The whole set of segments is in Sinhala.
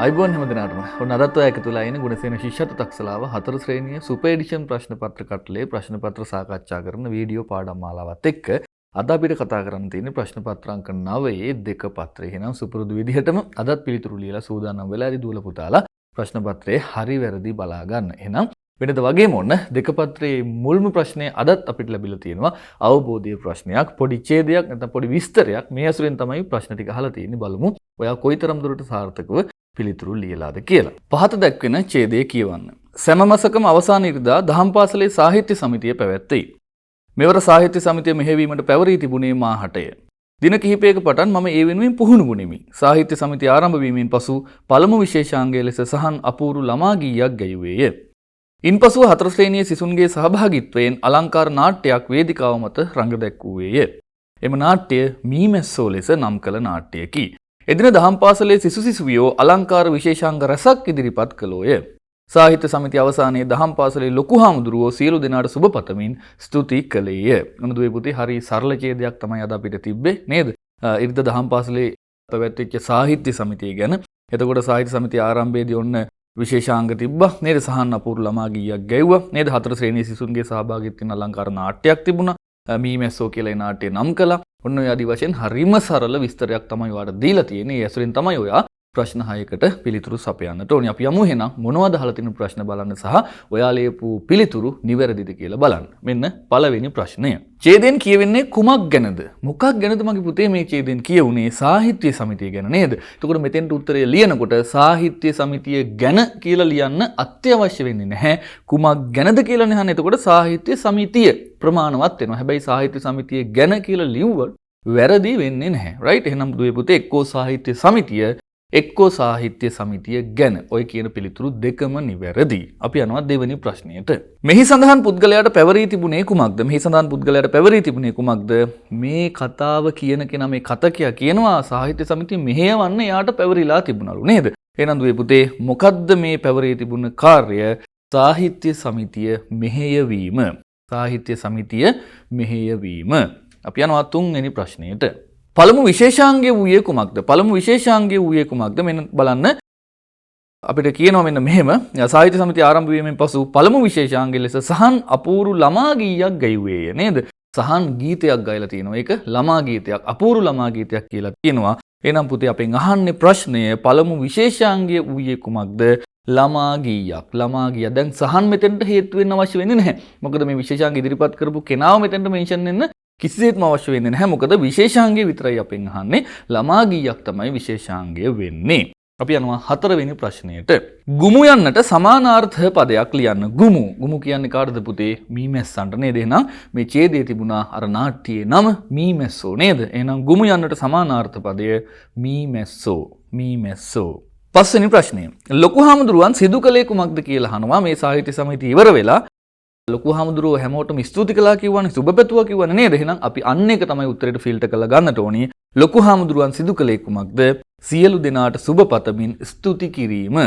අයිබෝන් හැමදෙනාටම ඔන්න අදත් ඔය එකතු වෙලා ඉන්නේ ගුණසේන ශිෂ්‍යත්ව තක්සලාව 4 ශ්‍රේණිය සුපර් එඩිෂන් ප්‍රශ්න පත්‍ර කටලේ ප්‍රශ්න පත්‍ර සාකච්ඡා කරන වීඩියෝ පාඩම් මාලාවත් එක්ක අද අපිට කතා කරන්න තියෙන්නේ ප්‍රශ්න පත්‍ර අංක 9 දෙක පත්‍රය. එහෙනම් සුපුරුදු විදිහටම අදත් පිළිතුරු ලියලා සූදානම් වෙලා ඉදි දුවල පුතාලා ප්‍රශ්න පත්‍රයේ හරි වැරදි බලා ගන්න. එහෙනම් වෙනද වගේම ඔන්න දෙක පත්‍රයේ මුල්ම ප්‍රශ්නේ අදත් අපිට ලැබිලා තියෙනවා අවබෝධීය ප්‍රශ්නයක් පොඩි ඡේදයක් නැත්නම් පොඩි විස්තරයක් මේ ඇසුරෙන් තමයි ප්‍රශ්න ටික අහලා තියෙන්නේ බලමු ඔයා කොයිතරම් දුරට සාර්ථකව පිළිතුරු ලියලාද කියලා. පහත දැක්වෙන ඡේදය කියවන්න. සෑම මාසකම අවසාන ඉරිදා දහම් පාසලේ සාහිත්‍ය සමිතිය පැවැත්වේ. මෙවර සාහිත්‍ය සමිතිය මෙහෙවීමට පැවරී තිබුණේ මාහටය. දින කිහිපයක පටන් මම ඒ වෙනුවෙන් පුහුණු වුනිමි. සාහිත්‍ය සමිතිය ආරම්භ වීමෙන් පසු පළමු විශේෂාංගය ලෙස සහන් අපූරු ළමා ගීයක් ගැයුවේය. ඉන්පසුව 4 ශ්‍රේණියේ සිසුන්ගේ සහභාගීත්වයෙන් අලංකාර නාට්‍යයක් වේදිකාව මත රඟ දැක්වුවේය. එම නාට්‍ය මීමැස්සෝ ලෙස නම් කළ නාට්‍යයකි. එදින දහම් පාසලේ සිසු සිසුවියෝ අලංකාර විශේෂාංග රැසක් ඉදිරිපත් කළෝය. සාහිත්‍ය සමිතිය අවසානයේ දහම් පාසලේ ලොකු හාමුදුරුවෝ සියලු දෙනාට සුබ පතමින් ස්තුති කළේය. මොනදුවේ පුතේ හරි සරල ඡේදයක් තමයි අද අපිට තිබ්බේ නේද? ඉරිදා දහම් පාසලේ පැවැත්විච්ච සාහිත්‍ය සමිතිය ගැන. එතකොට සාහිත්‍ය සමිතිය ආරම්භයේදී ඔන්න විශේෂාංග තිබ්බා නේද? සහන් අපූර්ව ළමා ගීයක් ගැයුවා නේද? 4 ශ්‍රේණියේ සිසුන්ගේ සහභාගීත්වයෙන් අලංකාර නාට්‍යයක් තිබුණා. මීමැස්සෝ කියලා ඒ නාට්‍ය නම් කළා. ඔන්න ඔය ආදි වශයෙන් හරිම සරල විස්තරයක් තමයි ඔයාලට දීලා තියෙන්නේ. ඒ ඇසුරෙන් තමයි ඔයා ප්‍රශ්න 6කට පිළිතුරු සපයන්නට ඕනේ. අපි යමු එහෙනම් මොනවද අහලා තියෙන ප්‍රශ්න බලන්න සහ ඔයා ලියපු පිළිතුරු නිවැරදිද කියලා බලන්න. මෙන්න පළවෙනි ප්‍රශ්නය. ඡේදයෙන් කියවෙන්නේ කුමක් ගැනද? මොකක් ගැනද මගේ පුතේ මේ ඡේදයෙන් කියුනේ? සාහිත්‍ය සමිතිය ගැන නේද? එතකොට මෙතෙන්ට උත්තරය ලියනකොට සාහිත්‍ය සමිතිය ගැන කියලා ලියන්න අත්‍යවශ්‍ය වෙන්නේ නැහැ. කුමක් ගැනද කියලා නහන්නේ. එතකොට සාහිත්‍ය සමිතිය ප්‍රමාණවත් වෙනවා. හැබැයි සාහිත්‍ය සමිතිය ගැන කියලා ලිව්වොත් වැරදි වෙන්නේ නැහැ. රයිට්? එහෙනම් දුවේ පුතේ එක්කෝ සාහිත්‍ය සමිතිය එක්කෝ සාහිත්‍ය සමිතිය ගැන ඔය කියන පිළිතුරු දෙකම නිවැරදි. අපි යනවා දෙවෙනි ප්‍රශ්නයට. මෙහි සඳහන් පුද්ගලයාට පැවරී තිබුණේ කුමක්ද? මෙහි සඳහන් පුද්ගලයාට පැවරී තිබුණේ කුමක්ද? මේ කතාව කියන කෙනා මේ කතකයා කියනවා සාහිත්‍ය සමිතිය මෙහෙයවන්න යාට පැවරිලා තිබුණලු නේද? එහෙනම් දුවේ පුතේ මොකද්ද මේ පැවරී තිබුණ කාර්ය? සාහිත්‍ය සමිතිය මෙහෙයවීම. සාහිත්‍ය සමිතිය මෙහෙයවීම. අපි යනවා තුන්වෙනි ප්‍රශ්නයට. පළමු විශේෂාංගය වූයේ කුමක්ද? පළමු විශේෂාංගය වූයේ කුමක්ද? මෙන්න බලන්න අපිට කියනවා මෙන්න මෙහෙම සාහිත්‍ය සමිතිය ආරම්භ වීමෙන් පසු පළමු විශේෂාංගය ලෙස සහන් අපූරු ළමා ගීයක් ගැයුවේය නේද? සහන් ගීතයක් ගයලා තිනවා. ඒක ළමා ගීතයක්, අපූරු ළමා ගීතයක් කියලා කියනවා. එහෙනම් පුතේ අපෙන් අහන්නේ ප්‍රශ්නය පළමු විශේෂාංගය වූයේ කුමක්ද? ළමා ගීයක්. ළමා ගීය. දැන් සහන් මෙතෙන්ට හේතු වෙන්න අවශ්‍ය වෙන්නේ නැහැ. මොකද මේ විශේෂාංග ඉදිරිපත් කරපු කෙනාව මෙතෙන්ට මෙන්ෂන් වෙන්න කිසිසේත්ම අවශ්‍ය වෙන්නේ නැහැ. මොකද විශේෂාංගය විතරයි අපෙන් අහන්නේ. ළමා ගීයක් තමයි විශේෂාංගය වෙන්නේ. අපි යනවා හතරවෙනි ප්‍රශ්නයට. ගුමු යන්නට සමානාර්ථ පදයක් ලියන්න. ගුමු. ගුමු කියන්නේ කාටද පුතේ? මීමැස්සන්ට නේද? එහෙනම් මේ ඡේදයේ තිබුණා අර නාට්‍යයේ නම මීමැස්සෝ නේද? එහෙනම් ගුමු යන්නට සමානාර්ථ පදය මීමැස්සෝ. මීමැස්සෝ. පස්වෙනි ප්‍රශ්නය. ලොකු හාමුදුරුවන් සිදු කළේ කුමක්ද කියලා අහනවා. මේ සාහිත්‍ය සමිතිය ඉවර වෙලා ලොකු හාමුදුරුවෝ හැමෝටම ස්තුති කළා කිව්වනේ, සුබ පැතුවා කිව්වනේ නේද? එහෙනම් අපි අන්න එක තමයි උත්තරේට ෆිල්ටර් කරලා ගන්නට ඕනේ. ලොකු හාමුදුරුවන් සිදු කළේ කුමක්ද? සියලු දෙනාට සුබ පතමින් ස්තුති කිරීම.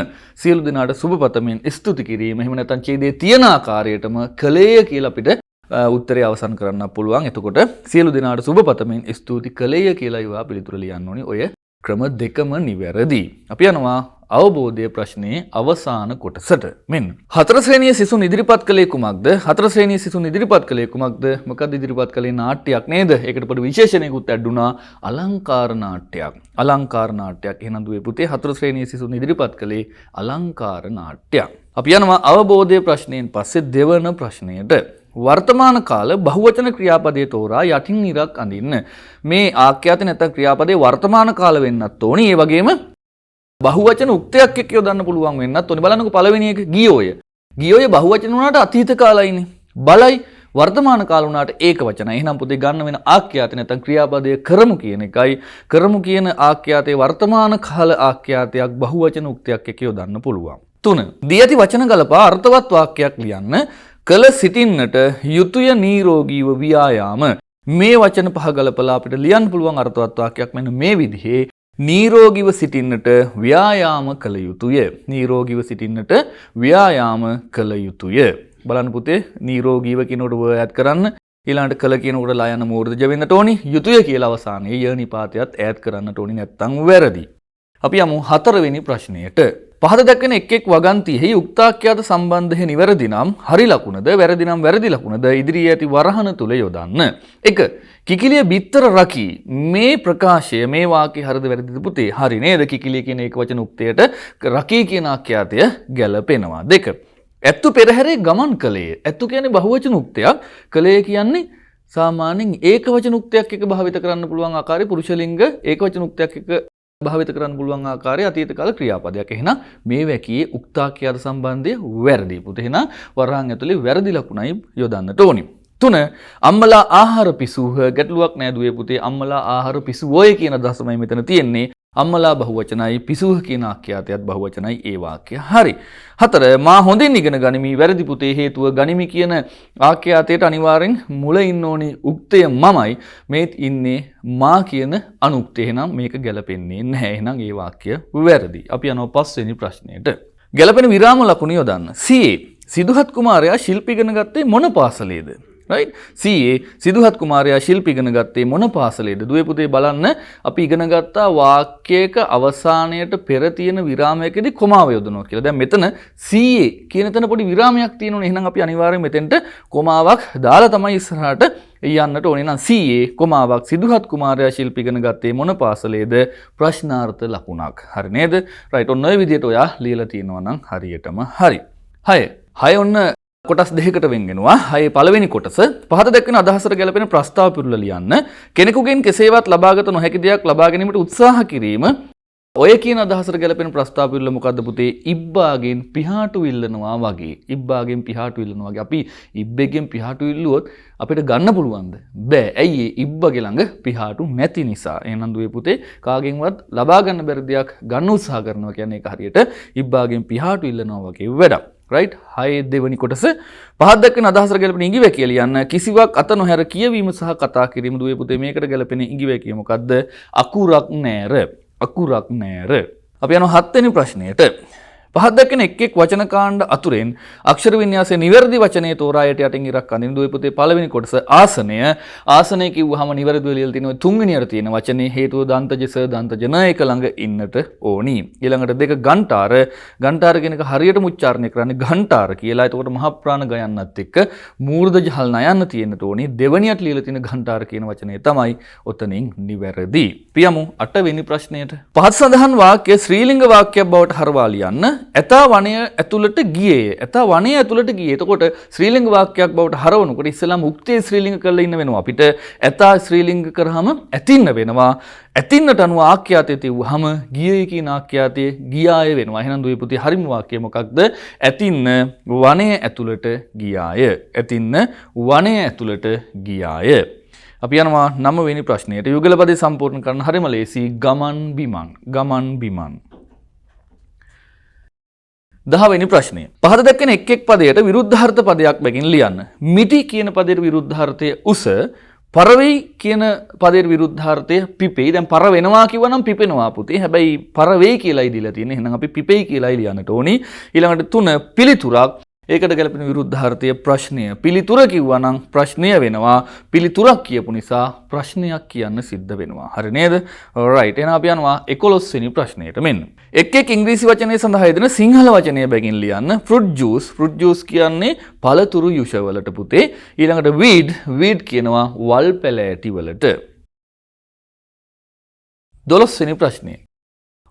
සියලු දෙනාට සුබ පතමින් ස්තුති කිරීම. එහෙම නැත්නම් ඡේදයේ තියෙන ආකාරයටම කළේය කියලා අපිට උත්තරය අවසන් කරන්න පුළුවන්. එතකොට සියලු දෙනාට සුබ පතමින් ස්තුති කළේය කියලා ඒවා පිළිතුර ලියන්න ඕනේ. ඔය ක්‍රම දෙකම නිවැරදි. අපි යනවා අවබෝධය ප්‍රශ්නයේ අවසාන කොටසට. මෙන්න 4 ශ්‍රේණියේ සිසුන් ඉදිරිපත් කළේ කුමක්ද? 4 ශ්‍රේණියේ සිසුන් ඉදිරිපත් කළේ කුමක්ද? මොකක්ද ඉදිරිපත් කළේ? නාට්‍යයක් නේද? ඒකට පොඩි විශේෂණයකුත් ඇඩ්ුණා. අලංකාර නාට්‍යයක්. අලංකාර නාට්‍යයක්. එහෙනම් දුවේ පුතේ 4 ශ්‍රේණියේ සිසුන් ඉදිරිපත් කළේ අලංකාර නාට්‍යයක්. අපි යනවා අවබෝධය ප්‍රශ්නයෙන් පස්සේ දෙවන ප්‍රශ්නයට. වර්තමාන කාල බහුවචන ක්‍රියාපදයේ තෝරා යටින් ඉරක් අඳින්න. මේ ආඛ්‍යාත නැත්නම් ක්‍රියාපදයේ වර්තමාන කාල වෙන්නත් ඕනි. ඒ වගේම බහුවචන උක්තයක් එක්ක යොදන්න පුළුවන් වෙන්නත් ඕනි. බලන්නකො පළවෙනි එක ගියෝය. ගියෝය බහුවචන වුණාට අතීත කාලයිනේ. බලයි වර්තමාන කාල වුණාට ඒක වචනයි. එහෙනම් පුතේ ගන්න වෙන ආඛ්‍යාත නැත්නම් ක්‍රියාපදයේ කරමු කියන එකයි. කරමු කියන ආඛ්‍යාතයේ වර්තමාන කාල ආඛ්‍යාතයක් බහුවචන උක්තයක් එක්ක යොදන්න පුළුවන්. 3. දී ඇති වචන ගලපා අර්ථවත් වාක්‍යයක් ලියන්න. කළ සිටින්නට යුතුය නිරෝගීව ව්‍යායාම. මේ වචන පහ ගලපලා අපිට ලියන්න පුළුවන් අර්ථවත් වාක්‍යයක් මෙන්න මේ විදිහේ. නිරෝගීව සිටින්නට ව්‍යායාම කළ යුතුය. නිරෝගීව සිටින්නට ව්‍යායාම කළ යුතුය. බලන්න පුතේ නිරෝගීව කියනකොට ව ඈඩ් කරන්න. ඊළඟට කළ කියනකොට ලා යන මූර්ධජ වෙන්නට ඕනි. යුතුය කියලා අවසානයේ ය නිපාතයත් ඈඩ් කරන්නට ඕනි නැත්තම් වැරදි. අපි යමු 4 වෙනි ප්‍රශ්නයට. පහත දක්වන එක් එක් වගන්තියෙහි උක්තාක්‍යාත සම්බන්ධය නිවැරදි නම් හරි ලකුණද වැරදි නම් වැරදි ලකුණද ඉදිරියේ ඇති වරහන තුල යොදන්න. 1. කිකිලිය බිත්තර රකී. මේ ප්‍රකාශය මේ වාක්‍යය හරිද වැරදිද පුතේ? හරි නේද? කිකිලිය කියන එක වචන උක්තයට රකී කියන ආඛ්‍යාතය ගැලපෙනවා. 2. ඇත්තු පෙරහැරේ ගමන් කළේ. ඇත්තු කියන්නේ බහුවචන උක්තයක්. කළේ කියන්නේ සාමාන්‍යයෙන් ඒක වචන උක්තයක් එක භාවිත කරන්න පුළුවන් ආකාරයේ පුරුෂ ලිංග ඒක වචන උක්තයක් එක භාවිත කරන්න පුළුවන් ආකාරයේ අතීත කාල ක්‍රියාපදයක්. එහෙනම් මේ වැකියේ උක්තාක්‍යාත සම්බන්ධය වැරදි. පුතේ එහෙනම් වරහන් ඇතුලේ වැරදි ලකුණයි යොදන්නට ඕනි. 3. අම්මලා ආහාර පිසුහ. ගැටලුවක් නෑ දුවේ පුතේ. අම්මලා ආහාර පිසුවෝය කියන අදහසමයි මෙතන තියෙන්නේ. අම්මලා බහුවචනයි පිසුහ කියන ආඛ්‍යාතයත් බහුවචනයි ඒ වාක්‍ය. හරි. 4. මා හොඳින් ඉගෙන ගනිමි. වැරදි පුතේ. හේතුව ගනිමි කියන ආඛ්‍යාතයට අනිවාර්යෙන් මුල ඉන්න ඕනි උක්තය මමයි. මේත් ඉන්නේ මා කියන අනුක්තය. එහෙනම් මේක ගැලපෙන්නේ නැහැ. එහෙනම් ඒ වාක්‍ය වැරදි. අපි යනවා 5 වෙනි ප්‍රශ්නයට. ගැලපෙන විරාම ලකුණු යොදන්න. CA සිදුහත් කුමාරයා ශිල්ප ඉගෙන ගත්තේ මොන පාසලේද? right CA සිදුහත් කුමාරයා ශිල්ප ඉගෙන ගත්තේ මොන පාසලේද? දුවේ පුතේ බලන්න අපි ඉගෙන ගත්තා වාක්‍යයක අවසානයට පෙර තියෙන විරාමයකදී කොමාව යොදනවා කියලා. දැන් මෙතන CA කියන තැන පොඩි විරාමයක් තියෙනවනේ. එහෙනම් අපි අනිවාර්යයෙන් මෙතෙන්ට කොමාවක් දාලා තමයි ඉස්සරහට යන්නට ඕනේ. නම් CA කොමාවක් සිදුහත් කුමාරයා ශිල්ප ඉගෙන ගත්තේ මොන පාසලේද? ප්‍රශ්නාර්ථ ලකුණක්. හරි නේද? right ඔන්න ඔය විදිහට ඔයා ලියලා තියෙනවා නම් හරියටම හරි. 6 ඔන්න කොටස් දෙකකට වෙන් වෙනවා. 6 පළවෙනි කොටස පහත දක්වන අදහසට ගැලපෙන ප්‍රස්තාව පිරුල ලියන්න. කෙනෙකුගෙන් කෙසේවත් ලබාගත නොහැකි දෙයක් ලබා ගැනීමට උත්සාහ කිරීම. ඔය කියන අදහසට ගැලපෙන ප්‍රස්තාව පිරුල මොකද්ද පුතේ? ඉබ්බාගෙන් පිහාටු ඉල්ලනවා වගේ. ඉබ්බාගෙන් පිහාටු ඉල්ලනවා වගේ. අපි ඉබ්බෙක්ගෙන් පිහාටු ඉල්ලුවොත් අපිට ගන්න පුළුවන්ද? බෑ. ඇයි ඒ ඉබ්බගේ ළඟ පිහාටු නැති නිසා. එහෙනම් දුවේ පුතේ කාගෙන්වත් ලබා ගන්න බැරි දෙයක් ගන්න උත්සාහ කරනවා කියන්නේ ඒක හරියට ඉබ්බාගෙන් පිහාටු ඉල්ලනවා වගේ වැඩක්. right 6 දෙවෙනි කොටස පහත් දක්වන අදහසට ගැලපෙන ඉඟිවැකිය ලියන්න. කිසිවක් අත නොහැර කියවීම සහ කතා කිරීම. දුවේ පුතේ මේකට ගැලපෙන ඉඟිවැකිය මොකද්ද? අකුරක් නෑර. අකුරක් නෑර. අපි යනවා 7 වෙනි ප්‍රශ්නයට. පහත් දක්වන එක් එක් වචන කාණ්ඩ අතුරෙන් අක්ෂර වින්‍යාසයේ නිවැරදි වචනේ තෝරා යට යටින් ඉරක් අඳින්න. දුවේ පුතේ පළවෙනි කොටස ආසනය. ආසනය කිව්වහම නිවැරදිව ලියලා තියෙනවා තුන්වෙනියට තියෙන වචනේ. හේතුව දන්තජ ස දන්තජ න එක ළඟ ඉන්නට ඕනි. ඊළඟට 2 ගන්ටාර. ගන්ටාර කියන එක හරියටම උච්චාරණය කරන්නේ ගන්ටාර කියලා. එතකොට මහ ප්‍රාණ ගයන්නත් එක්ක මූර්ධ ජහල් නයන්න තියෙන්නට ඕනි. දෙවෙනියට ලියලා තියෙන ගන්ටාර කියන වචනේ තමයි ඔතනින් නිවැරදි. පියමු 8 වෙනි ප්‍රශ්නයට. පහත් සඳහන් වාක්‍ය ශ්‍රී ලිංග වාක්‍යයක් බවට හරවා ලියන්න. ඇතා වනය ඇතුළට ගියේ. ඇතා වනය ඇතුළට ගියේ. එතකොට ශ්‍රී ලිංග වාක්‍යයක් බවට හරවනකොට ඉස්සෙල්ලාම උක්තේ ශ්‍රී ලිංග කරලා ඉන්න වෙනවා. අපිට ඇතා ශ්‍රී ලිංග කරාම ඇතින්න වෙනවා. ඇතින්නට අනුව ආඛ්‍යාතය තියුවහම ගියේ කියන ආඛ්‍යාතය ගියාය වෙනවා. එහෙනම් දුවේ පුතේ හරිම වාක්‍යය මොකක්ද? ඇතින්න වනය ඇතුළට ගියාය. ඇතින්න වනය ඇතුළට ගියාය. අපි යනවා 9 වෙනි ප්‍රශ්නයට. යුගල පදේ සම්පූර්ණ කරන්න හරිම ලේසි. ගමන් බිමන්. ගමන් බිමන්. 10 වෙනි ප්‍රශ්නය. පහත දක්වන එක් එක් පදයට විරුද්ධාර්ථ පදයක් බැගින් ලියන්න. මිටි කියන පදයට විරුද්ධාර්ථය උස. පරවෙයි කියන පදයට විරුද්ධාර්ථය පිපෙයි. දැන් පර වෙනවා කිව්වනම් පිපෙනවා පුතේ. හැබැයි පරවෙයි කියලායි දීලා තියෙන්නේ. එහෙනම් අපි පිපෙයි කියලායි ලියන්නට ඕනි. ඊළඟට 3 පිළිතුරක්. ඒකට ගැලපෙන විරුද්ධාර්ථය ප්‍රශ්නය. පිළිතුර කිව්වනම් ප්‍රශ්නය වෙනවා. පිළිතුරක් කියපු නිසා ප්‍රශ්නයක් කියන්න සිද්ධ වෙනවා. හරි නේද? right. එහෙනම් අපි යනවා 11 වෙනි ප්‍රශ්නයට. මෙන්න. එක් එක් ඉංග්‍රීසි වචනේ සඳහා යෙදෙන සිංහල වචනය බැගින් ලියන්න. fruit juice. fruit juice කියන්නේ පළතුරු යුෂ වලට පුතේ. ඊළඟට weed. weed කියනවා වල් පැලෑටි වලට. 12 වෙනි ප්‍රශ්නය.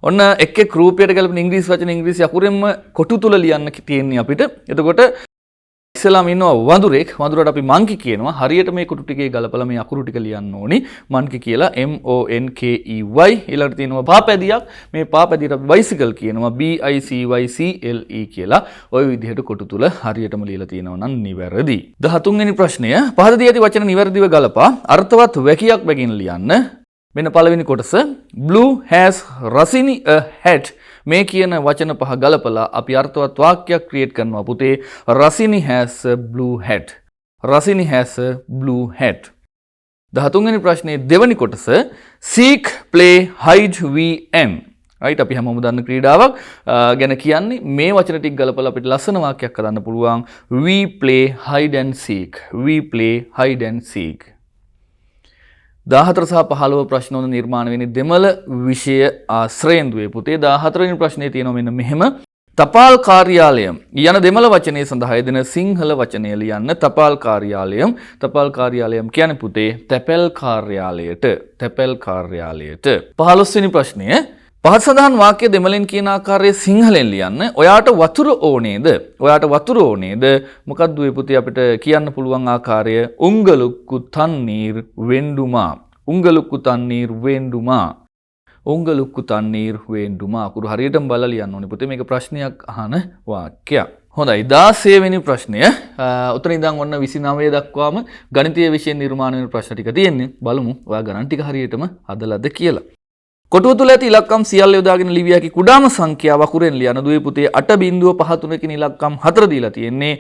ඔන්න එක් එක් රූපයට ගැලපෙන ඉංග්‍රීසි වචන ඉංග්‍රීසි අකුරෙන්ම කොටු තුල ලියන්න තියෙන්නේ අපිට. එතකොට ඉස්සලාම ඉන්නවා වඳුරෙක්. වඳුරට අපි මන්කි කියනවා. හරියට මේ කොටු ටිකේ ගලපලා මේ අකුරු ටික ලියන්න ඕනි. මන්කි කියලා MONKEY. ඊළඟට තියෙනවා පාපැදියක්. මේ පාපැදියට අපි බයිසිකල් කියනවා. BICYCLE කියලා. ওই විදිහට කොටු තුල හරියටම ලියලා තියෙනවා නම් නිවැරදි. 13 වෙනි ප්‍රශ්නය. පහත දී ඇති වචන නිවැරදිව ගලපා අර්ථවත් වැකියක් බැගින් ලියන්න. මෙන්න පළවෙනි කොටස. Blue has Rasini a hat. මේ කියන වචන පහ ගලපලා අපි අර්ථවත් වාක්‍යයක් ක්‍රියේට් කරනවා පුතේ. Rasini has a blue hat. Rasini has a blue hat. 13 වෙනි ප්‍රශ්නේ දෙවෙනි කොටස. Seek, play, hide, win. right අපි හැමෝම දන්න ක්‍රීඩාවක් ගැන කියන්නේ මේ වචන ටික ගලපලා අපිට ලස්සන වාක්‍යයක් හදන්න පුළුවන්. We play hide and seek. We play hide and seek. 14 සහ 15 ප්‍රශ්න වල නිර්මාණය වෙන්නේ දෙමළ විෂය ආශ්‍රයෙන් දුවේ පුතේ. 14 වෙනි ප්‍රශ්නේ තියෙනවා මෙන්න මෙහෙම. තපාල් කාර්යාලය යන දෙමළ වචනය සඳහා යෙදෙන සිංහල වචනය ලියන්න. තපාල් කාර්යාලයම්. තපාල් කාර්යාලයම් කියන්නේ පුතේ තැපැල් කාර්යාලයට. තැපැල් කාර්යාලයට. 15 වෙනි ප්‍රශ්නය. පහත සඳහන් වාක්‍ය දෙමළෙන් කියන ආකාරයේ සිංහලෙන් ලියන්න. ඔයාට වතුර ඕනේද? ඔයාට වතුර ඕනේද? මොකක්ද මේ පුතේ අපිට කියන්න පුළුවන් ආකාරය? උංගලුක්කු තන්නීර් වෙන්ඩුමා. උංගලුක්කු තන්නීර් වෙන්ඩුමා. උංගලුක්කු තන්නීර් වෙන්ඩුමා. අකුරු හරියටම බලලා ලියන්න ඕනේ පුතේ. මේක ප්‍රශ්නයක් අහන වාක්‍යයක්. හොඳයි 16 වෙනි ප්‍රශ්නය. උතන ඉඳන් ඔන්න 29 දක්වාම ගණිතීය විෂයෙන් නිර්මාණය වෙන ප්‍රශ්න ටික තියෙන්නේ. බලමු ඔයා ගණන් ටික හරියටම හදලාද කියලා. කොටුව තුළ ඇති ඉලක්කම් සියල්ල යොදාගෙන ලිවිය හැකි කුඩාම සංඛ්‍යාව අකුරෙන් ලියන දුවේ පුතේ 8.53 කින ඉලක්කම් 4 දීලා තියෙන්නේ.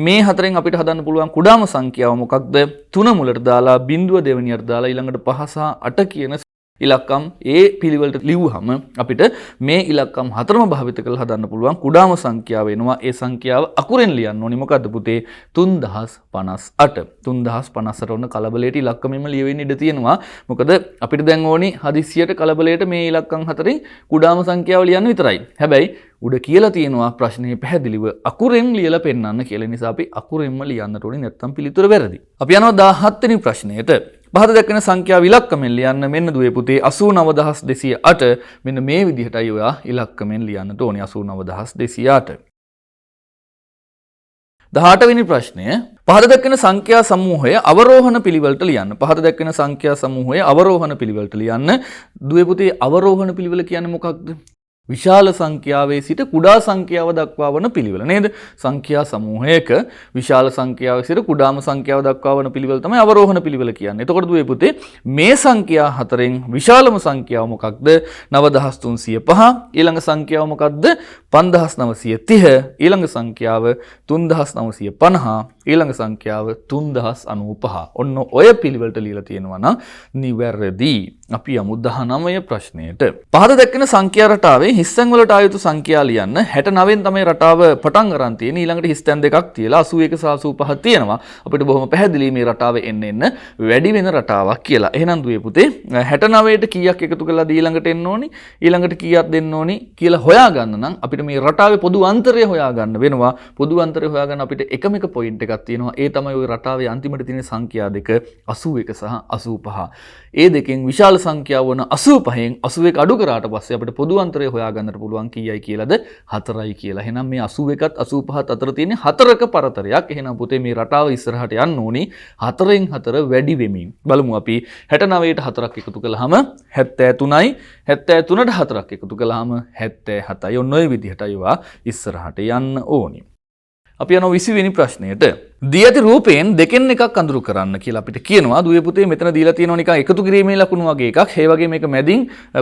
මේ හතරෙන් අපිට හදන්න පුළුවන් කුඩාම සංඛ්‍යාව මොකක්ද? 3 මුලට දාලා බිඳුව දෙවෙනියට දාලා ඊළඟට 5 සහ 8 කියන ඉලක්කම් ඒ පිළිවෙලට ලිව්වහම අපිට මේ ඉලක්කම් හතරම භාවිත කරලා හදන්න පුළුවන් කුඩාම සංඛ්‍යාව වෙනවා. ඒ සංඛ්‍යාව අකුරෙන් ලියන්න ඕනේ. මොකද්ද පුතේ? 3058. 3058 ඔන්න කලබලයට ඉලක්කමෙම ලියවෙන්න ඉඩ තියෙනවා. මොකද අපිට දැන් ඕනේ හදිස්සියට කලබලයට මේ ඉලක්කම් හතරෙන් කුඩාම සංඛ්‍යාව ලියන්න විතරයි. හැබැයි උඩ කියලා තියෙනවා ප්‍රශ්නේ පැහැදිලිව අකුරෙන් ලියලා පෙන්නන්න කියලා. නිසා අපි අකුරෙන්ම ලියන්නට ඕනේ නැත්නම් පිළිතුර වැරදි. අපි යනවා 17 වෙනි ප්‍රශ්නයට. පහත දක්වන සංඛ්‍යාව ඉලක්කමෙන් ලියන්න. මෙන්න දුවේ පුතේ 89208. මෙන්න මේ විදිහටයි ඔයා ඉලක්කමෙන් ලියන්නට ඕනේ 89208. 18 වෙනි ප්‍රශ්නය. පහත දක්වන සංඛ්‍යා සමූහය අවරෝහණ පිළිවෙලට ලියන්න. පහත දක්වන සංඛ්‍යා සමූහය අවරෝහණ පිළිවෙලට ලියන්න. දුවේ පුතේ අවරෝහණ පිළිවෙල කියන්නේ මොකක්ද? විශාල සංඛ්‍යාවේ සිට කුඩා සංඛ්‍යාව දක්වා වන පිළිවෙල නේද? සංඛ්‍යා සමූහයක විශාල සංඛ්‍යාවේ සිට කුඩාම සංඛ්‍යාව දක්වා වන පිළිවෙල තමයි අවරෝහණ පිළිවෙල කියන්නේ. එතකොට දුවේ පුතේ මේ සංඛ්‍යා හතරෙන් විශාලම සංඛ්‍යාව මොකක්ද? 9305. ඊළඟ සංඛ්‍යාව මොකක්ද? 5930. ඊළඟ සංඛ්‍යාව 3950. ඊළඟ සංඛ්‍යාව 3095. ඔන්න ඔය පිළිවෙලට ලියලා තියෙනවා නම් නිවැරදි. අපි යමු 19 ප්‍රශ්නයට. පහත දක්වන සංඛ්‍යා රටාවේ හිස්තැන් වලට ආයුතු සංඛ්‍යා ලියන්න. 69න් තමයි රටාව පටන් ගන්න තියෙන්නේ. ඊළඟට හිස්තැන් දෙකක් තියලා 81 සහ 85 තියෙනවා. අපිට බොහොම පැහැදිලි මේ රටාව එන්න වැඩි වෙන රටාවක් කියලා. එහෙනම් දුවේ පුතේ 69ට කීයක් එකතු කරලාද ඊළඟට එන්න ඕනි? ඊළඟට කීයක් දෙන්න ඕනි කියලා හොයාගන්න නම් අපිට මේ රටාවේ පොදු අන්තරය හොයාගන්න වෙනවා. පොදු අන්තරය හොයාගන්න අපිට එකම එක පොයින්ට් එකක් තියෙනවා. ඒ තමයි ওই රටාවේ අන්තිමට තියෙන සංඛ්‍යා දෙක 81 සහ 85. ඒ දෙකෙන් විශාල සංඛ්‍යාව වන 85න් 81 අඩු කරාට පස්සේ අපිට පොදු අන්තරය හොයාගන්නට පුළුවන් කීයයි කියලාද? 4යි කියලා. එහෙනම් මේ 81ත් 85ත් අතර තියෙන 4ක පරතරයක්. එහෙනම් පුතේ මේ රටාව ඉස්සරහට යන්න ඕනි 4න් 4 වැඩි වෙමින්. බලමු අපි 69ට 4ක් එකතු කළාම 73යි 73ට 4ක් එකතු කළාම 77යි. ඔන්න ඔය විදිහටයි ඒවා ඉස්සරහට යන්න ඕනි. අපි යනවා 20 වෙනි ප්‍රශ්නයට. දී ඇති රූපයෙන් දෙකෙන් එකක් අඳුරු කරන්න කියලා අපිට කියනවා. දුවේ පුතේ මෙතන දීලා තියෙනවා නිකන් එකතු කිරීමේ ලකුණු වගේ එකක්. ඒ වගේ මේක මැදින්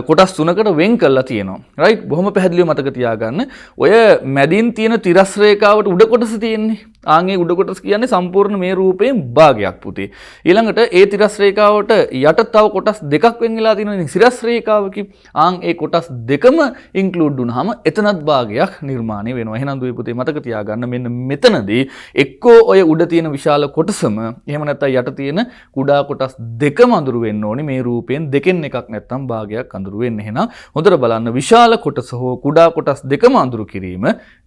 කොටස් තුනකට වෙන් කරලා තියෙනවා. රයිට්? බොහොම පැහැදිලිව මතක තියාගන්න. ඔය මැදින් තියෙන තිරස් රේඛාවට උඩ කොටස තියෙන්නේ. ආන්ගේ උඩ කොටස කියන්නේ සම්පූර්ණ මේ රූපයෙන් භාගයක් පුතේ. ඊළඟට ඒ තිරස් රේඛාවට යට තව කොටස් දෙකක් වෙන් වෙලා තියෙනවා. සිරස් රේඛාවකින් ආන් ඒ කොටස් දෙකම ඉන්ක්ලූඩ් වුනහම එතනත් භාගයක් නිර්මාණය වෙනවා. එහෙනම් දුවේ පුතේ මතක තියාගන්න මෙන්න මෙතනදී එක්කෝ ඔය උඩ තියෙන විශාල කොටසම එහෙම නැත්නම් යට තියෙන කුඩා කොටස් දෙකම අඳුරු වෙන්න ඕනේ. මේ රූපයෙන් දෙකෙන් එකක් නැත්නම් භාගයක් අඳුරු වෙන්න. එහෙනම් හොඳට බලන්න විශාල කොටස හෝ කුඩා කොටස් දෙකම අඳුරු කිරීම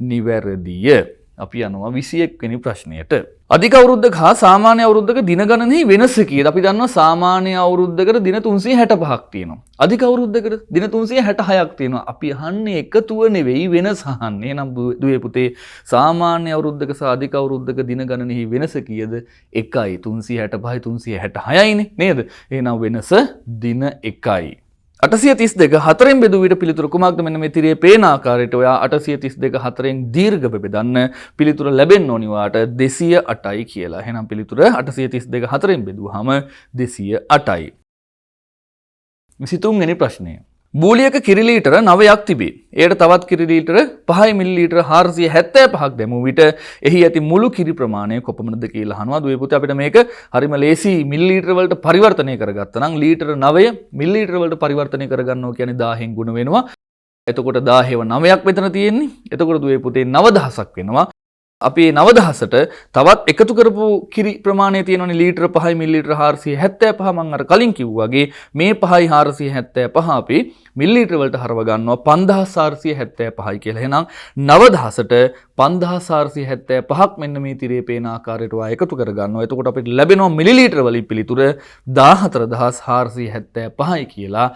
නිවැරදිය. අපි යනවා 21 වෙනි ප්‍රශ්නයට. අධික අවුරුද්දක හා සාමාන්‍ය අවුරුද්දක දින ගණනෙහි වෙනස කීයද? අපි දන්නවා සාමාන්‍ය අවුරුද්දකට දින 365ක් තියෙනවා. අධික අවුරුද්දකට දින 366ක් තියෙනවා. අපි අහන්නේ එකතුව නෙවෙයි වෙනස අහන්නේ. එහෙනම් දුවේ පුතේ සාමාන්‍ය අවුරුද්දක සහ අධික අවුරුද්දක දින ගණනෙහි වෙනස කීයද? 1යි 365යි 366යිනේ නේද? එහෙනම් වෙනස දින 1යි. 832 4න් බෙදුව විට පිළිතුර කුමක්ද? මෙන්න මේ තිරේ පේන ආකාරයට ඔයා 832 4න් දීර්ඝව බෙදන්න. පිළිතුර ලැබෙන්න ඕනි වාට 208යි කියලා. එහෙනම් පිළිතුර 832 4න් බෙදුවාම 208යි. 23 වෙනි ප්‍රශ්නය. බූලියක කිරි ලීටර 9ක් තිබේ. එයට තවත් කිරි ලීටර 5 මිලිලීටර 475ක් දැමූ විට එහි ඇති මුළු කිරි ප්‍රමාණය කොපමණද කියලා අහනවා. දුවේ පුතේ අපිට මේක හරිම ලේසි මිලිලීටර වලට පරිවර්තනය කරගත්තා නම් ලීටර 9 මිලිලීටර වලට පරිවර්තනය කරගන්නවා කියන්නේ 1000න් ගුණ වෙනවා. එතකොට 1000ව 9ක් මෙතන තියෙන්නේ. එතකොට දුවේ පුතේ 9000ක් වෙනවා. අපි 9000ට තවත් එකතු කරපු කිරි ප්‍රමාණය තියෙනවනේ ලීටර 5යි මිලිලීටර 475 මම අර කලින් කිව්වා වගේ මේ 5යි 475 අපි මිලිලීටර වලට හරව ගන්නවා 5475යි කියලා. එහෙනම් 9000ට 5475ක් මෙන්න මේ තිරේ පේන ආකාරයට ඔයා එකතු කර ගන්නවා. එතකොට අපිට ලැබෙනවා මිලිලීටර වලින් පිළිතුර 14475යි කියලා.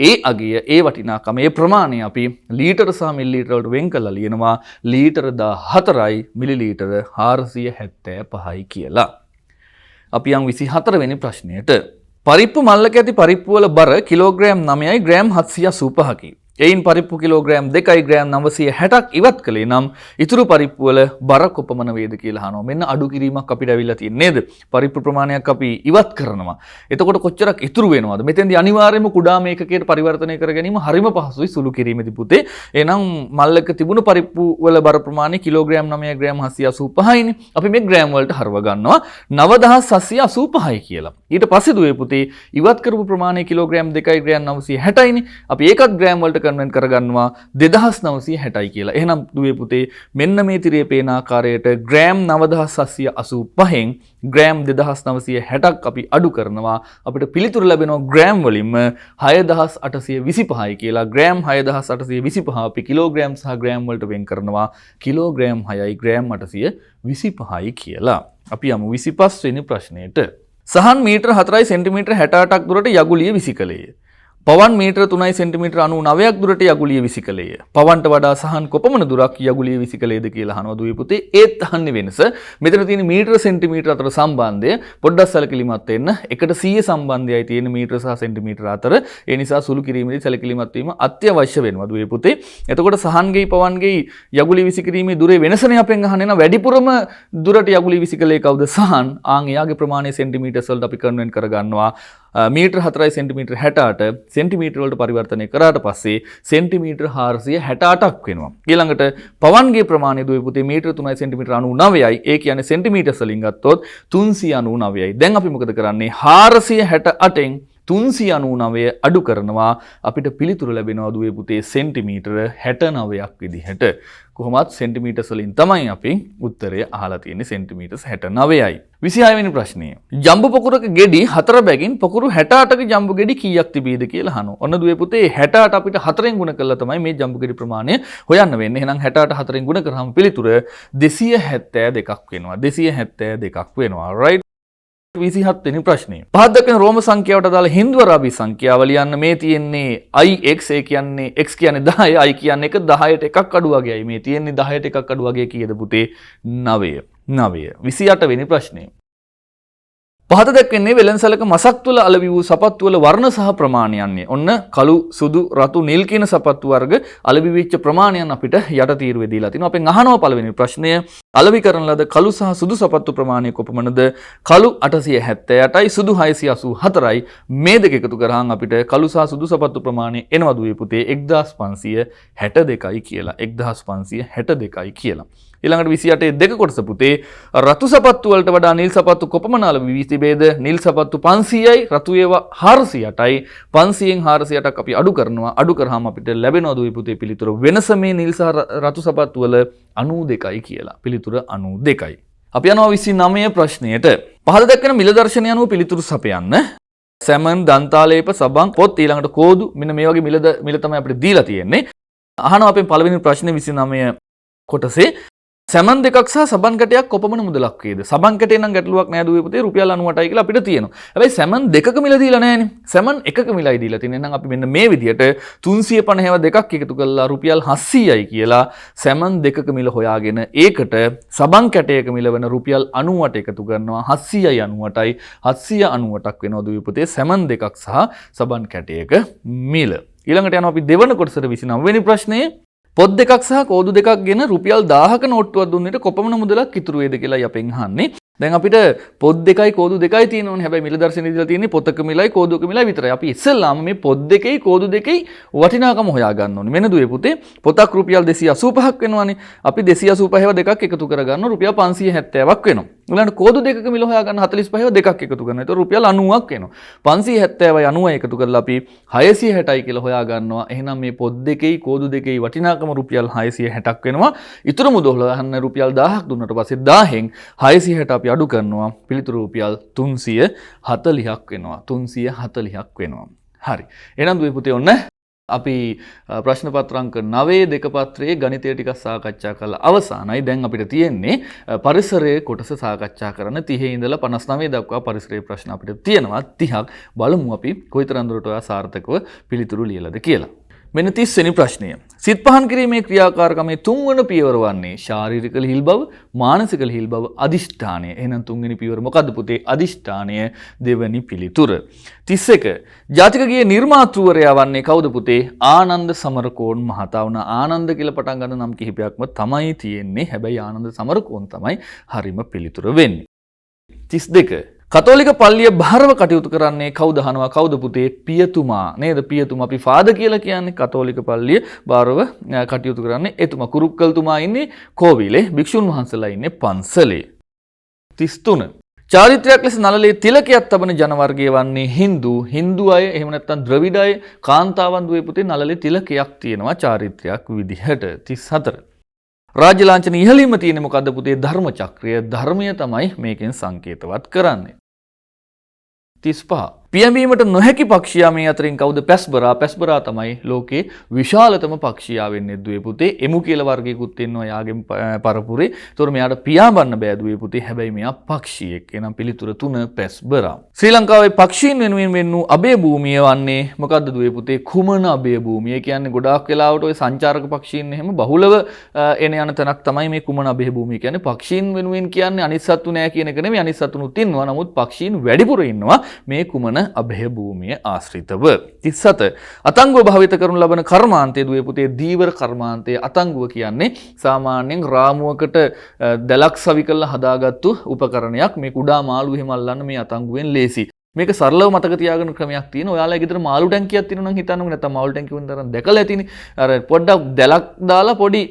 ඒ අගය ඒ වටිනාකම ඒ ප්‍රමාණය අපි ලීටර සහ මිලිලීටර වලට වෙන් කරලා ලියනවා ලීටර 14යි මිලිලීටර 475යි කියලා. අපි යම් 24 වෙනි ප්‍රශ්නයට. පරිප්පු මල්ලක ඇති පරිප්පු වල බර කිලෝග්‍රෑම් 9යි ග්‍රෑම් 785කි. එයින් පරිප්පු කිලෝග්‍රෑම් 2යි ග්‍රෑම් 960ක් ඉවත් කළේ නම් ඉතුරු පරිප්පු වල බර කොපමණ වේද කියලා අහනවා. මෙන්න අඩු කිරීමක් අපිට ඇවිල්ලා තියෙන්නේ නේද? පරිප්පු ප්‍රමාණයක් අපි ඉවත් කරනවා. එතකොට කොච්චරක් ඉතුරු වෙනවද? මෙතෙන්දී අනිවාර්යයෙන්ම කුඩාම ඒකකයට පරිවර්තනය කර ගැනීම හරිම පහසුයි සුළු කිරීමේදී පුතේ. එහෙනම් මල්ලක තිබුණු පරිප්පු වල බර ප්‍රමාණය කිලෝග්‍රෑම් 9යි ග්‍රෑම් 785යිනේ. අපි මේ ග්‍රෑම් වලට හරව ගන්නවා 9785යි කියලා. ඊට පස්සේ දුවේ පුතේ ඉවත් කරපු ප්‍රමාණය කිලෝග්‍රෑම් 2යි ග්‍රෑම් 960යිනේ. අපි ඒකත් ග්‍රෑම් වලට කන්වර්ට් කරගන්නවා 2960යි කියලා. එහෙනම් දුවේ පුතේ මෙන්න මේ තිරේ පේන ආකාරයට ග්‍රෑම් 9785න් ග්‍රෑම් 2960ක් අපි අඩු කරනවා. අපිට පිළිතුරු ලැබෙනවා ග්‍රෑම් වලින්ම 6825යි කියලා. ග්‍රෑම් 6825 අපි කිලෝග්‍රෑම් සහ ග්‍රෑම් වලට වෙන් කරනවා කිලෝග්‍රෑම් 6යි ග්‍රෑම් 825යි කියලා. අපි යමු 25 වෙනි ප්‍රශ්නයට. සහන් මීටර 4යි සෙන්ටිමීටර 68ක් දුරට යගුලිය විසි කළේය. පවන් මීටර 3යි සෙන්ටිමීටර 99ක් දුරට යගුලිය විසි කළේය. පවන්ට වඩා සහන් කොපමණ දුරක් යගුලිය විසි කළේද කියලා අහනවා දුවේ පුතේ. ඒත් අහන්නේ වෙනස. මෙතන තියෙන මීටර සෙන්ටිමීටර අතර සම්බන්ධය පොඩ්ඩක් සැලකිලිමත් වෙන්න. එකට 100 සම්බන්ධයයි තියෙන මීටර සහ සෙන්ටිමීටර අතර. ඒ නිසා සුළු කිරීමේදී සැලකිලිමත් වීම අත්‍යවශ්‍ය වෙනවා දුවේ පුතේ. එතකොට සහන්ගේ පවන්ගේ යගුලිය විසි කිරීමේ දුරේ වෙනසනේ අපෙන් අහන්නේ. නම් වැඩිපුරම දුරට යගුලිය විසි කළේ කවුද? සහන්. ආන් එයාගේ ප්‍රමාණය සෙන්ටිමීටර්ස් වලට අපි කන්වර්ට් කරගන්නවා. මීටර 4යි සෙන්ටිමීටර 68ට සෙන්ටිමීටර වලට පරිවර්තනය කරාට පස්සේ සෙන්ටිමීටර 468ක් වෙනවා. ඊළඟට පවන්ගේ ප්‍රමාණය දුවේ පුතේ මීටර 3යි සෙන්ටිමීටර 99යි. ඒ කියන්නේ සෙන්ටිමීටර්ස් වලින් ගත්තොත් 399යි. දැන් අපි මොකද කරන්නේ? 468න් 399 අඩු කරනවා. අපිට පිළිතුරු ලැබෙනවා දුවේ පුතේ සෙන්ටිමීටර 69ක් විදිහට. කොහොමත් සෙන්ටිමීටර්ස් වලින් තමයි අපි උත්තරය අහලා තියෙන්නේ සෙන්ටිමීටර් 69යි. 26 වෙනි ප්‍රශ්නය. ජම්බු පොකුරක ගෙඩි 4 බැගින් පොකුරු 68ක ජම්බු ගෙඩි කීයක් තිබේද කියලා අහනවා. ඔන්න දුවේ පුතේ 68 අපිට 4ෙන් ගුණ කළා තමයි මේ ජම්බු ගෙඩි ප්‍රමාණය හොයන්න වෙන්නේ. එහෙනම් 68 4ෙන් ගුණ කරාම පිළිතුර 272ක් වෙනවා. 272ක් වෙනවා. right? 27 වෙනි ප්‍රශ්නය. පහත් දක්වන රෝම සංඛ්‍යාවට අදාළ හින්දු අරාබි සංඛ්‍යාව ලියන්න මේ තියෙන්නේ ix ඒ කියන්නේ x කියන්නේ 10 i කියන්නේ 1 10ට එකක් අඩු වගේයි මේ තියෙන්නේ 10ට එකක් අඩු වගේ කීයද පුතේ 9 28 වෙනි ප්‍රශ්නය. පහත දැක්වෙන්නේ වෙළඳසැලක මසක් තුල අලවි වූ සපත්තු වල වර්ණ සහ ප්‍රමාණයන්ය. ඔන්න කළු සුදු රතු නිල් කියන සපත්තු වර්ග අලවි වෙච්ච ප්‍රමාණයන් අපිට යට තීරුවේ දීලා තිනවා. අපෙන් අහනවා පළවෙනි ප්‍රශ්නය අලවි කරන ලද කළු සහ සුදු සපත්තු ප්‍රමාණය කොපමණද? කළු 878යි සුදු 684යි. මේ දෙක එකතු කරාම අපිට කළු සහ සුදු සපත්තු ප්‍රමාණය එනවා දුවේ පුතේ 1562යි කියලා. 1562යි කියලා. ඊළඟට 28 දෙක කොටස පුතේ රතු සපත්තු වලට වඩා නිල් සපත්තු කොපමණ අලවි වී තිබේද? නිල් සපත්තු 500යි රතු ඒවා 408යි. 500න් 408ක් අපි අඩු කරනවා. අඩු කරාම අපිට ලැබෙනවා දුවේ පුතේ පිළිතුර වෙනස මේ නිල් සහ රතු සපත්තු වල 92යි කියලා. පිළිතුර 92යි. අපි යනවා 29 ප්‍රශ්නයට. පහත දක්වන මිල දර්ශනය අනුව පිළිතුරු සපයන්න. සැමන් දන්තාලේප සබන් පොත් ඊළඟට කෝදු මෙන්න මේ වගේ මිල තමයි අපිට දීලා තියෙන්නේ. අහනවා අපෙන් පළවෙනි ප්‍රශ්නේ 29 කොටසේ සැමන් දෙකක් සහ සබන් කැටයක් කොපමණ මුදලක් වේද? සබන් කැටේ නම් ගැටලුවක් නෑ දුවේ පුතේ රුපියල් 98යි කියලා අපිට තියෙනවා. හැබැයි සැමන් දෙකක මිල දීලා නෑනේ. සැමන් එකක මිලයි දීලා තියෙන්නේ. එහෙනම් අපි මෙන්න මේ විදිහට 350ව දෙකක් එකතු කරලා රුපියල් 700යි කියලා සැමන් දෙකක මිල හොයාගෙන ඒකට සබන් කැටයක මිල වෙන රුපියල් 98 එකතු කරනවා. 700යි 98යි 798ක් වෙනවා දුවේ පුතේ සැමන් දෙකක් සහ සබන් කැටයක මිල. ඊළඟට යනවා අපි දෙවන කොටසට 29 වෙනි ප්‍රශ්නේ. පොත් දෙකක් සහ කෝදු දෙකක් ගෙන රුපියල් 1000ක නෝට්ටුවක් දුන්නේට කොපමණ මුදලක් ඉතුරු වේද කියලා අපෙන් අහන්නේ. දැන් අපිට පොත් දෙකයි කෝදු දෙකයි තියෙනවනේ. හැබැයි මිල දර්ශනේ දීලා තියෙන්නේ පොතක මිලයි කෝදුවක මිලයි විතරයි. අපි ඉස්සෙල්ලාම මේ පොත් දෙකයි කෝදු දෙකයි වටිනාකම හොයා ගන්න ඕනේ. මෙන්න දුවේ පුතේ පොතක් රුපියල් 285ක් වෙනවනේ. අපි 285 ඒවා දෙකක් එකතු කරගන්න රුපියල් 570ක් වෙනවා. ඊළඟට කෝදු දෙකක මිල හොයා ගන්න 45 ඒවා දෙකක් එකතු කරනවා. ඒතකොට රුපියල් 90ක් එනවා. 570යි 90යි එකතු කරලා අපි 660යි කියලා හොයා ගන්නවා. එහෙනම් මේ පොත් දෙකයි කෝදු දෙකයි වටිනාකම රුපියල් 660ක් වෙනවා. ඊටු මුදල් හොයන්න රුපියල් 1000ක් දුන්නට පස්සේ 1000න් 660 අපි අඩු කරනවා. පිළිතුරු රුපියල් 340ක් වෙනවා. 340ක් වෙනවා. හරි. එහෙනම් දුවේ පුතේ ඔන්න අපි ප්‍රශ්න පත්‍ර අංක 9 දෙක පත්‍රයේ ගණිතය ටිකක් සාකච්ඡා කළා අවසానයි. දැන් අපිට තියෙන්නේ පරිසරයේ කොටස සාකච්ඡා කරන්න. 30 ඉඳලා 59 දක්වා පරිසරයේ ප්‍රශ්න අපිට තියෙනවා. 30ක් බලමු අපි කොයිතරම් දුරට ඔයා සාර්ථකව පිළිතුරු ලියලාද කියලා. මෙන්න 30 වෙනි ප්‍රශ්නය. සිත් පහන් කිරීමේ ක්‍රියාකාරකමේ තුන්වන පියවර වන්නේ ශාරීරික ලිහිල් බව, මානසික ලිහිල් බව, අදිෂ්ඨානය. එහෙනම් තුන්වෙනි පියවර මොකද්ද පුතේ? අදිෂ්ඨානය දෙවැනි පිළිතුර. 31. ජාතික ගීයේ නිර්මාතෘවරයා වන්නේ කවුද පුතේ? ආනන්ද සමරකෝන් මහතා වුණා. ආනන්ද කියලා පටන් ගන්න නම් කිහිපයක්ම තමයි තියෙන්නේ. හැබැයි ආනන්ද සමරකෝන් තමයි හරිම පිළිතුර වෙන්නේ. 32. කතෝලික පල්ලිය භාරව කටයුතු කරන්නේ කවුද අහනවා? කවුද පුතේ? පියතුමා නේද? පියතුමා අපි ෆාදර් කියලා කියන්නේ. කතෝලික පල්ලිය භාරව කටයුතු කරන්නේ එතුමා. කුරුක්කල්තුමා ඉන්නේ කෝවිලේ, භික්ෂුන් වහන්සේලා ඉන්නේ පන්සලේ. 33. චාරිත්‍රයක් ලෙස නළලේ තිලකයක් තබන ජන වර්ගය වන්නේ Hindu. Hindu අය එහෙම නැත්නම් ද්‍රවිඩ අය කාන්තාවන් දුවේ පුතේ නළලේ තිලකයක් තියෙනවා චාරිත්‍රයක් විදිහට. 34. රාජ්‍ය ලාංඡන ඉහළින්ම තියෙන්නේ මොකද්ද පුතේ? ධර්ම චක්‍රය. ධර්මය තමයි මේකෙන් සංකේතවත් කරන්නේ. 35. පියඹීමට නොහැකි පක්ෂියා මේ අතරින් කවුද? පැස්බරා. පැස්බරා තමයි ලෝකේ විශාලතම පක්ෂියා වෙන්නේ දුවේ පුතේ. එමු කියලා වර්ගයකුත් ඉන්නවා යාගෙන් පරපුරේ. ඒතොර මෙයාට පියාඹන්න බෑ දුවේ පුතේ. හැබැයි මෙයා පක්ෂියෙක්. එනම් පිළිතුර 3 පැස්බරා. ශ්‍රී ලංකාවේ පක්ෂීන් වෙනුවෙන් වෙන්නු අභය භූමිය වන්නේ මොකද්ද දුවේ පුතේ? කුමන අභය භූමිය? ඒ කියන්නේ ගොඩාක් වෙලාවට ওই සංචාරක පක්ෂීන් එහෙම බහුලව එන යන තැනක් තමයි මේ කුමන අභය භූමිය කියන්නේ. පක්ෂීන් වෙනුවෙන් කියන්නේ අනිත් සත්තු නෑ කියන එක නෙමෙයි. අනිත් සතුනුත් ඉන්නවා. නමුත් පක්ෂීන් වැඩිපුර ඉන්නවා මේ කුමන අභය භූමිය ආශ්‍රිතව. 37. අතංගුව භාවිත කරනු ලබන කර්මාන්තයේ දුවේ පුතේ දීවර කර්මාන්තයේ. අතංගුව කියන්නේ සාමාන්‍යයෙන් රාමුවකට දැලක් සවි කරලා හදාගත්තු උපකරණයක්. මේ කුඩා මාළු එහෙම අල්ලන්න මේ අතංගුවෙන් ලේසි. මේක සරලව මතක තියාගන්න ක්‍රමයක් තියෙනවා. ඔයාලා ගෙදර මාළු ටැංකියක් තියෙනවා නම් හිතන්නකෝ. නැත්නම් මාළු ටැංකිය වුණ තරම් දැකලා ඇතිනේ. අර පොඩ්ඩක් දැලක් දාලා පොඩි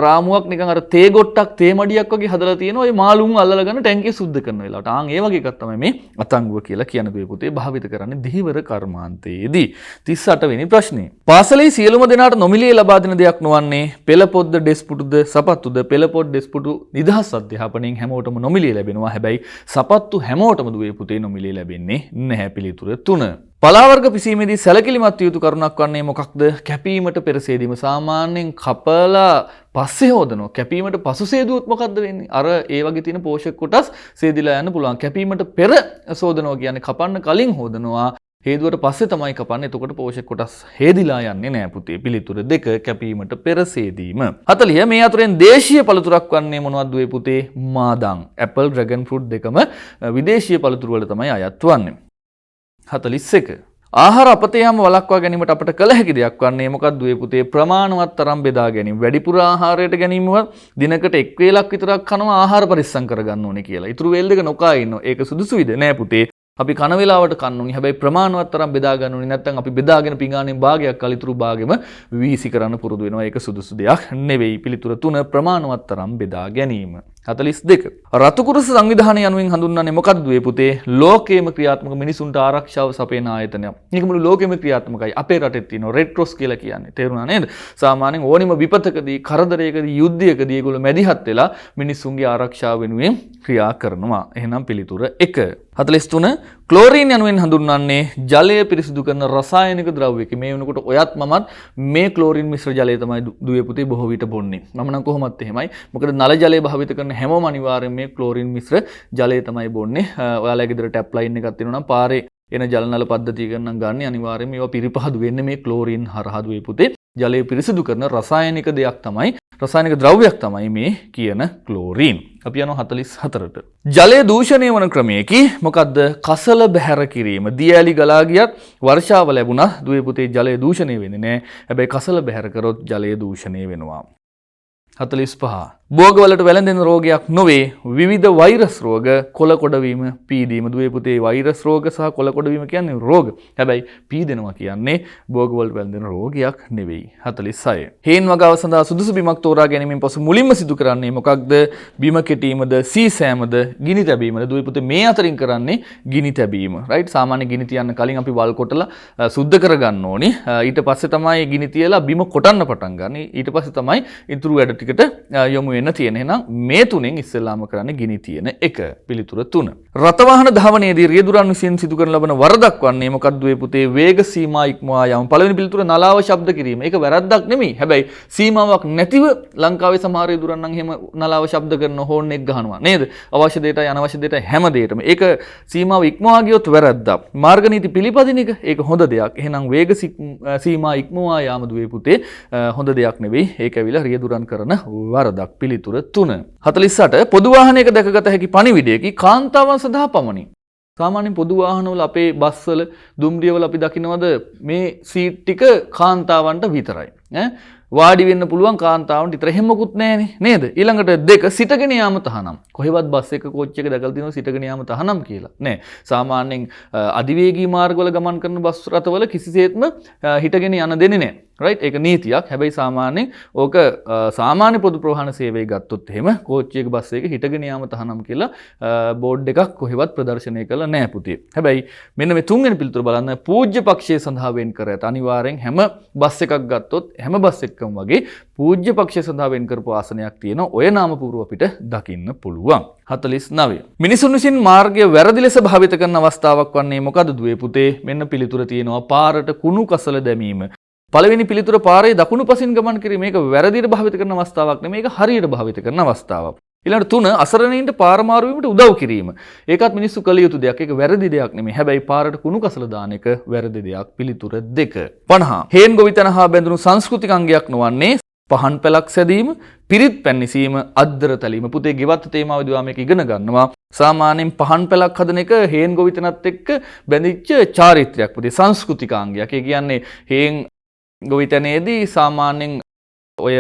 රාමුවක් නිකන් අර තේ ගොට්ටක් තේ මඩියක් වගේ හදලා තියෙනවා. ඒ මාළුන් අල්ලලා ගන්න ටැංකිය සුද්ධ කරන වෙලාවට. ආන් ඒ වගේ එකක් තමයි මේ අතංගුව කියලා කියන දුවේ පුතේ භාවිත කරන්නේ දීවර කර්මාන්තයේදී. 38 වෙනි ප්‍රශ්නේ. පාසලේ සියලුම දෙනාට නොමිලේ ලබා දෙන දෙයක් නොවන්නේ පෙළ පොත්ද, ඩෙස්පුටුද, සපත්තුද? පෙළ පොත්, ඩෙස්පුටු නිදහස් අධ්‍යාපනයෙන් හැමෝටම නොමිලේ ලැබෙනවා. හැබැයි සපත්තු හැමෝටම දුවේ පුතේ නොමිලේ ලැබෙන්නේ නැහැ. පිළිතුර 3. පලාවර්ග පිසීමේදී සැලකිලිමත් යුතු කරුණක් වන්නේ මොකක්ද? කැපීමට පෙර සේදීම. සාමාන්‍යයෙන් කපලා පස්සේ හොදනවා. කැපීමට පසු සේදුවොත් මොකද්ද වෙන්නේ? අර ඒ වගේ තියෙන පෝෂක කොටස් සේදිලා යන්න පුළුවන්. කැපීමට පෙර සෝදනවා කියන්නේ කපන්න කලින් හොදනවා. හේදුවට පස්සේ තමයි කපන්නේ. එතකොට පෝෂක කොටස් හේදිලා යන්නේ නැහැ පුතේ. පිළිතුර 2. කැපීමට පෙර සේදීම. 40. මේ අතරින් දේශීය පළතුරක් වන්නේ මොනවද දුවේ පුතේ? මාදන්. ඇපල්, ඩ්‍රැගන් ෆෘට් දෙකම විදේශීය පළතුරු වල තමයි අයත් වන්නේ. 41. ආහාර අපතේ යාම වළක්වා ගැනීමට අපට කළ හැකි දෙයක් වන්නේ මොකක්ද දුවේ පුතේ? ප්‍රමාණවත් තරම් බෙදා ගැනීම. වැඩිපුර ආහාරයට ගැනීමවත් දිනකට එක් වේලක් විතරක් කනවා ආහාර පරිස්සම් කරගන්න ඕනේ කියලා. ඊටු වේල් දෙක නොකා ඉන්නවා. ඒක සුදුසුයිද? නෑ පුතේ. අපි කන වේලාවට කන්න ඕනේ. හැබැයි ප්‍රමාණවත් තරම් බෙදා ගන්න ඕනේ. නැත්නම් අපි බෙදාගෙන පිඟානෙන් භාගයක් කලිතුරු භාගෙම වීසි කරන්න පුරුදු වෙනවා. ඒක සුදුසු දෙයක් නෙවෙයි. පිළිතුර 3. ප්‍රමාණවත් තරම් බෙදා ගැනීම. 42. රතුකුරුස සංවිධානය යනුවෙන් හඳුන්වන්නේ මොකක්ද දුවේ පුතේ? ලෝකයේම ක්‍රියාත්මක මිනිසුන්ට ආරක්ෂාව සපයන ආයතනයක්. මේක මුළු ලෝකෙම ක්‍රියාත්මකයි. අපේ රටේ තියෙනවා රෙඩ් ක්‍රොස් කියලා කියන්නේ. තේරුණා නේද? සාමාන්‍යයෙන් ඕනිම විපතකදී, කරදරයකදී, යුද්ධයකදී ඒගොල්ලෝ මැදිහත් වෙලා මිනිසුන්ගේ ආරක්ෂාව වෙනුවෙන් ක්‍රියා කරනවා. එහෙනම් පිළිතුර 1. 43. ක්ලෝරින් යනුවෙන් හඳුන්වන්නේ ජලය පිරිසිදු කරන රසායනික ද්‍රව්‍යයක්. මේ වෙනකොට ඔයත් මමත් මේ ක්ලෝරින් මිශ්‍ර ජලය තමයි දුවේ පුතේ බොහෝ විට බොන්නේ. මම නම් කොහොමත් එහෙමයි. මොකද නල ජලය භාවිත කරන හැමෝම අනිවාර්යෙන් මේ ක්ලෝරින් මිශ්‍ර ජලය තමයි බොන්නේ. ඔයාලා ගෙදර ටැප් ලයින් එකක් තියෙනවා නම් පාරේ එන ජල නල පද්ධතිය ගන්න ගන්න අනිවාර්යෙන් මේවා පිරිපහදු වෙන්නේ මේ ක්ලෝරින් හරහා දුවේ පුතේ. ජලය පිරිසිදු කරන රසායනික දෙයක් තමයි, රසායනික ද්‍රව්‍යයක් තමයි මේ කියන ක්ලෝරින්. අපි යනවා 44ට. ජලය දූෂණය වන ක්‍රමයකි මොකද්ද? කසල බැහැර කිරීම. දියඇලි ගලා ගියත් වර්ෂාව ලැබුණා දුවේ පුතේ ජලය දූෂණය වෙන්නේ නැහැ. හැබැයි කසල බැහැර කරොත් ජලය දූෂණය වෙනවා. 45. භෝගවලට වැළඳෙන රෝගයක් නොවේ විවිධ වෛරස් රෝග කොළ කොඩවීම පීදීම දුවේ පුතේ වෛරස් රෝග සහ කොළ කොඩවීම කියන්නේ රෝග. හැබැයි පීදෙනවා කියන්නේ භෝගවලට වැළඳෙන රෝගයක් නෙවෙයි. 46. හේන් වගාව සඳහා සුදුසු බිමක් තෝරා ගැනීමෙන් පසු මුලින්ම සිදු කරන්නේ මොකක්ද? බිම කෙටීමද, සීසෑමද, ගිනි තැබීමද? දුවේ පුතේ මේ අතරින් කරන්නේ ගිනි තැබීම. රයිට්? සාමාන්‍ය ගිනි තියන්න කලින් අපි වල් කොටලා සුද්ධ කරගන්න ඕනි. ඊට පස්සේ තමයි ගිනි තියලා බිම කොටන්න පටන් ගන්න. ඊට පස්සේ තමයි ඉතුරු වැඩ ටිකට යොමු වෙන්න තියෙන. එහෙනම් මේ තුනෙන් ඉස්සෙල්ලාම කරන්නේ ගිනි තියෙන එක. පිළිතුර 3. රථවාහන ධාවනයේදී රියදුරන් විසින් සිදු කරන ලබන වරදක් වන්නේ මොකක්ද දුවේ පුතේ? වේග සීමා ඉක්මවා යාම. පළවෙනි පිළිතුර නලාව ශබ්ද කිරීම. ඒක වැරද්දක් නෙමෙයි. හැබැයි සීමාවක් නැතිව ලංකාවේ සමහර රියදුරන් නම් එහෙම නලාව ශබ්ද කරන හෝන් එක ගහනවා නේද? අවශ්‍ය දෙයටයි අනවශ්‍ය දෙයටයි හැම දෙයකම. ඒක සීමාව ඉක්මවා ගියොත් වැරද්දක්. මාර්ග නීති පිළිපදින එක ඒක හොඳ දෙයක්. එහෙනම් වේග සීමා ඉක්මවා යාම දුවේ පුතේ හොඳ දෙයක් නෙවෙයි. ඒක ඇවිල්ලා රියදුරන් කරන වරදක්. පිළිතුර 3. 48 පොදු වාහනයක දැකගත හැකි පණිවිඩයකි කාන්තාවන් සඳහා පමණි. සාමාන්‍යයෙන් පොදු වාහනවල අපේ බස්වල දුම්රියවල අපි දකින්නවද මේ සීට් ටික කාන්තාවන්ට විතරයි. වාඩි වෙන්න පුළුවන් කාන්තාවන්ට විතර. එහෙම මොකුත් නැහැනේ නේද? ඊළඟට 2 සිටගෙන යාම තහනම්. කොහෙවත් බස් එක කෝච් එක දැකලා තියෙනවා සිටගෙන යාම තහනම් කියලා. නෑ. සාමාන්‍යයෙන් අධිවේගී මාර්ගවල ගමන් කරන බස් රථවල කිසිසේත්ම හිටගෙන යන්න දෙන්නේ නෑ. රයිට්? ඒක නීතියක්. හැබැයි සාමාන්‍යයෙන් ඕක සාමාන්‍ය පොදු ප්‍රවාහන සේවය ගත්තොත් එහෙම කෝච් එක බස් එක හිටගෙන යාම තහනම් කියලා බෝඩ් එකක් කොහෙවත් ප්‍රදර්ශනය කළා නෑ පුතේ. හැබැයි මෙන්න මේ තුන්වෙනි පිළිතුර බලන්න පූජ්‍ය පක්ෂයේ සඳහා වෙන් කර ඇත. අනිවාර්යෙන් හැම බස් එකක් ගත්තොත් හැම බස් එකකම වගේ පූජ්‍ය පක්ෂයේ සඳහා වෙන් කරපු ආසනයක් තියෙනවා. ඔය නාම පූර්ව අපිට දකින්න පුළුවන්. 49. මිනිසුන් විසින් මාර්ගය වැරදි ලෙස භාවිත කරන අවස්ථාවක් වන්නේ මොකද දුවේ පුතේ? මෙන්න පිළිතුර තියෙනවා පාරට කුණු කසල දැමීම. පළවෙනි පිළිතුර පාරේ දකුණු පසින් ගමන් කිරීම. මේක වැරදියට භාවිත කරන අවස්ථාවක් නෙමෙයි. මේක හරියට භාවිත කරන අවස්ථාවක්. ඊළඟට 3 අසරණයින්ට පාර මාරු වීමට උදව් කිරීම. ඒකත් මිනිස්සු කළ යුතු දෙයක්. ඒක වැරදි දෙයක් නෙමෙයි. හැබැයි පාරට කුණු කසල දාන එක වැරදි දෙයක්. පිළිතුර 2. 50. හේන් ගොවිතැන හා බැඳුණු සංස්කෘතික අංගයක් නොවන්නේ පහන් පැලක් සැදීම, පිරිත් පැන්නිසීම, අද්දර තැලීම. පුතේ ගෙවත්ත තේමාවේදී ඔයා මේක ඉගෙන ගන්නවා. සාමාන්‍යයෙන් පහන් පැලක් හදන එක හේන් ගොවිතැනත් එක්ක බැඳිච්ච චාරිත්‍රයක්. පුතේ සංස්කෘතිකාංගයක්. ඒ කියන්නේ හේන් ගොවිතැනේදී සාමාන්‍යයෙන් ඔය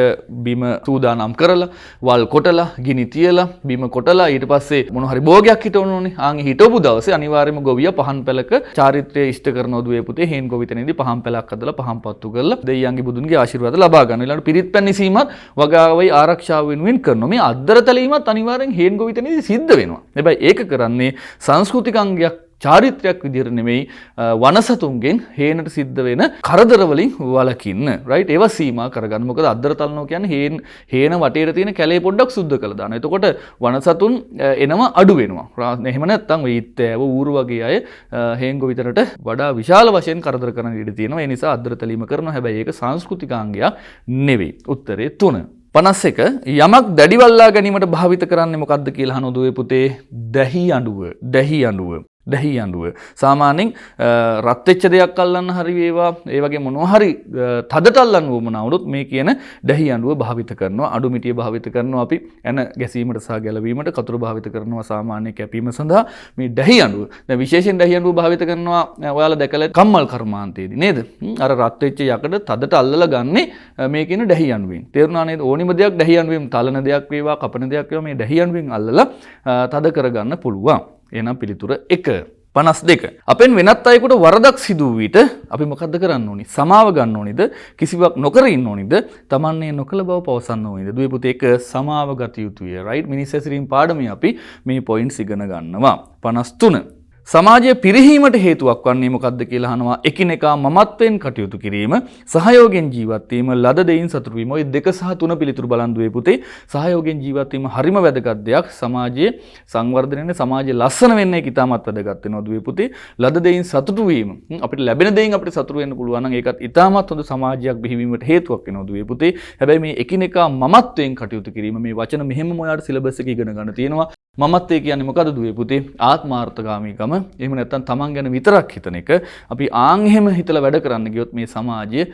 බිම සූදානම් කරලා වල් කොටලා ගිනි තියලා බිම කොටලා ඊට පස්සේ මොන හරි භෝගයක් හිටවන්න ඕනේ. ආන් හිටවපු දවසේ අනිවාර්යයෙන්ම ගොවියා පහන් පැලක චාරිත්‍රය ඉෂ්ට කරනවා දුවේ පුතේ. හේන් ගොවිතැනේදී පහන් පැලක් හදලා පහන් පත්තු කරලා දෙයියන්ගේ බුදුන්ගේ ආශිර්වාද ලබා ගන්න. ඊළඟට පිරිත් පැන්නිසීමත් වගාවයි ආරක්ෂාව වෙනුවෙන් කරනවා. මේ අද්දර තැලීමත් අනිවාර්යෙන් හේන් ගොවිතැනේදී සිද්ධ වෙනවා. හැබැයි ඒක කරන්නේ සංස්කෘතික අංගයක් චාරිත්‍රයක් විදිහට නෙමෙයි වනසතුන්ගෙන් හේනට සිද්ධ වෙන කරදර වලින් වළකින්න. රයිට්? ඒවා සීමා කරගන්න. මොකද අද්දර තලනවා කියන්නේ හේන වටේට තියෙන කැලේ පොඩ්ඩක් සුද්ධ කරලා දානවා. එතකොට වනසතුන් එනවා අඩු වෙනවා. එහෙම නැත්නම් ඊත්තෑව ඌරු වගේ අය හේන් ගොවිතැනට වඩා විශාල වශයෙන් කරදර කරන ඉඩ තියෙනවා. ඒ නිසා අද්දර තැලීම කරනවා. හැබැයි ඒක සංස්කෘතිකාංගයක් නෙවෙයි. උත්තරේ 3. 51 යමක් දැඩිවල්ලා ගැනීමට භාවිත කරන්නේ මොකක්ද කියලා අහන දුවේ පුතේ? දැහි අඬුව. සාමාන්‍යයෙන් රත් වෙච්ච දෙයක් අල්ලන්න හරි වේවා ඒ වගේ මොනවා හරි තදට අල්ලන්න වුණා වුණොත් මේ කියන දැහි අඬුව භාවිත කරනවා. අඩු මිටිය භාවිත කරනවා අපි එන ගැසීමට සහ ගැලවීමට. කතුරු භාවිත කරනවා සාමාන්‍ය කැපීම සඳහා. මේ දැහි අඬුව දැන් විශේෂයෙන් දැහි අඬුව භාවිත කරනවා ඔයාලා දැකලා කම්මල් කර්මාන්තයේදී නේද? අර රත් වෙච්ච යකඩ තදට අල්ලලා ගන්නේ මේ කියන දැහි අඬුවෙන්. තේරුණා නේද? ඕනිම දෙයක් දැහි අඬුවෙන් තලන දෙයක් වේවා කපන දෙයක් වේවා මේ දැහි අඬුවෙන් අල්ලලා තද කරගන්න පුළුවන්. එහෙනම් පිළිතුර 1. 52. අපෙන් වෙනත් අයෙකුට වරදක් සිදු වූ විට අපි මොකද්ද කරන්න ඕනි? සමාව ගන්න ඕනිද? කිසිවක් නොකර ඉන්න ඕනිද? තමන්නේ නොකළ බව පවසන්න ඕනිද? දුවේ පුතේ 1 සමාව ගත යුතුය. රයිට්? මිනිස් ඇසිරීම පාඩමේ අපි මේ පොයින්ට්ස් ඉගෙන ගන්නවා. 53. සමාජය පිරිහීමට හේතුවක් වන්නේ මොකක්ද කියලා අහනවා. එකිනෙකා මමත්වෙන් කටයුතු කිරීම, සහයෝගයෙන් ජීවත් වීම, ලද දෙයින් සතුටු වීම. ඔය 2 සහ 3 පිළිතුරු බලන් දුවේ පුතේ. සහයෝගයෙන් ජීවත් වීම හරිම වැදගත් දෙයක්. සමාජයේ සංවර්ධනය සමාජයේ ලස්සන වෙන්න ඒක ඉතාමත් වැදගත් වෙනවා දුවේ පුතේ. ලද දෙයින් සතුටු වීම. අපිට ලැබෙන දෙයින් අපිට සතුටු වෙන්න පුළුවන් නම් ඒකත් ඉතාමත් හොඳ සමාජයක් බිහිවීමට හේතුවක් වෙනවා දුවේ පුතේ. හැබැයි මේ එකිනෙකා මමත්වෙන් කටයුතු කිරීම මේ වචන මෙහෙම ඔයාලට සිලබස් එකේ ඉගෙන ගන්න තියෙනවා. මමත් ඒ කියන්නේ මොකද දුවේ පුතේ ආත්මාර්ථකාමීකම. එහෙම නැත්නම් තමන් ගැන විතරක් හිතන එක. අපි ආන් එහෙම හිතලා වැඩ කරන්න ගියොත් මේ සමාජය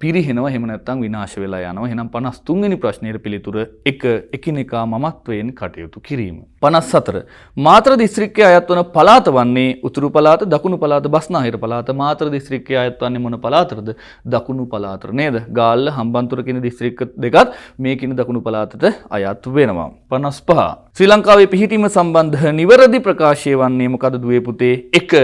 පිරිහෙනවා. එහෙම නැත්නම් විනාශ වෙලා යනවා. එහෙනම් 53 වෙනි ප්‍රශ්නයේ පිළිතුර 1 එකිනෙකා මමත්වයෙන් කටයුතු කිරීම. 54 මාතර දිස්ත්‍රික්කයේ අයත් වන පළාත වන්නේ උතුරු පළාත, දකුණු පළාත, බස්නාහිර පළාත. මාතර දිස්ත්‍රික්කයේ අයත් වන්නේ මොන පළාතද? දකුණු පළාතට නේද? ගාල්ල, හම්බන්තොට කියන දිස්ත්‍රික්ක දෙකත් මේ කියන දකුණු පළාතට අයත් වෙනවා. 55 ශ්‍රී ලංකාවේ පිහිටීම සම්බන්ධ නිවැරදි ප්‍රකාශය වන්නේ මොකද දුවේ පුතේ? 1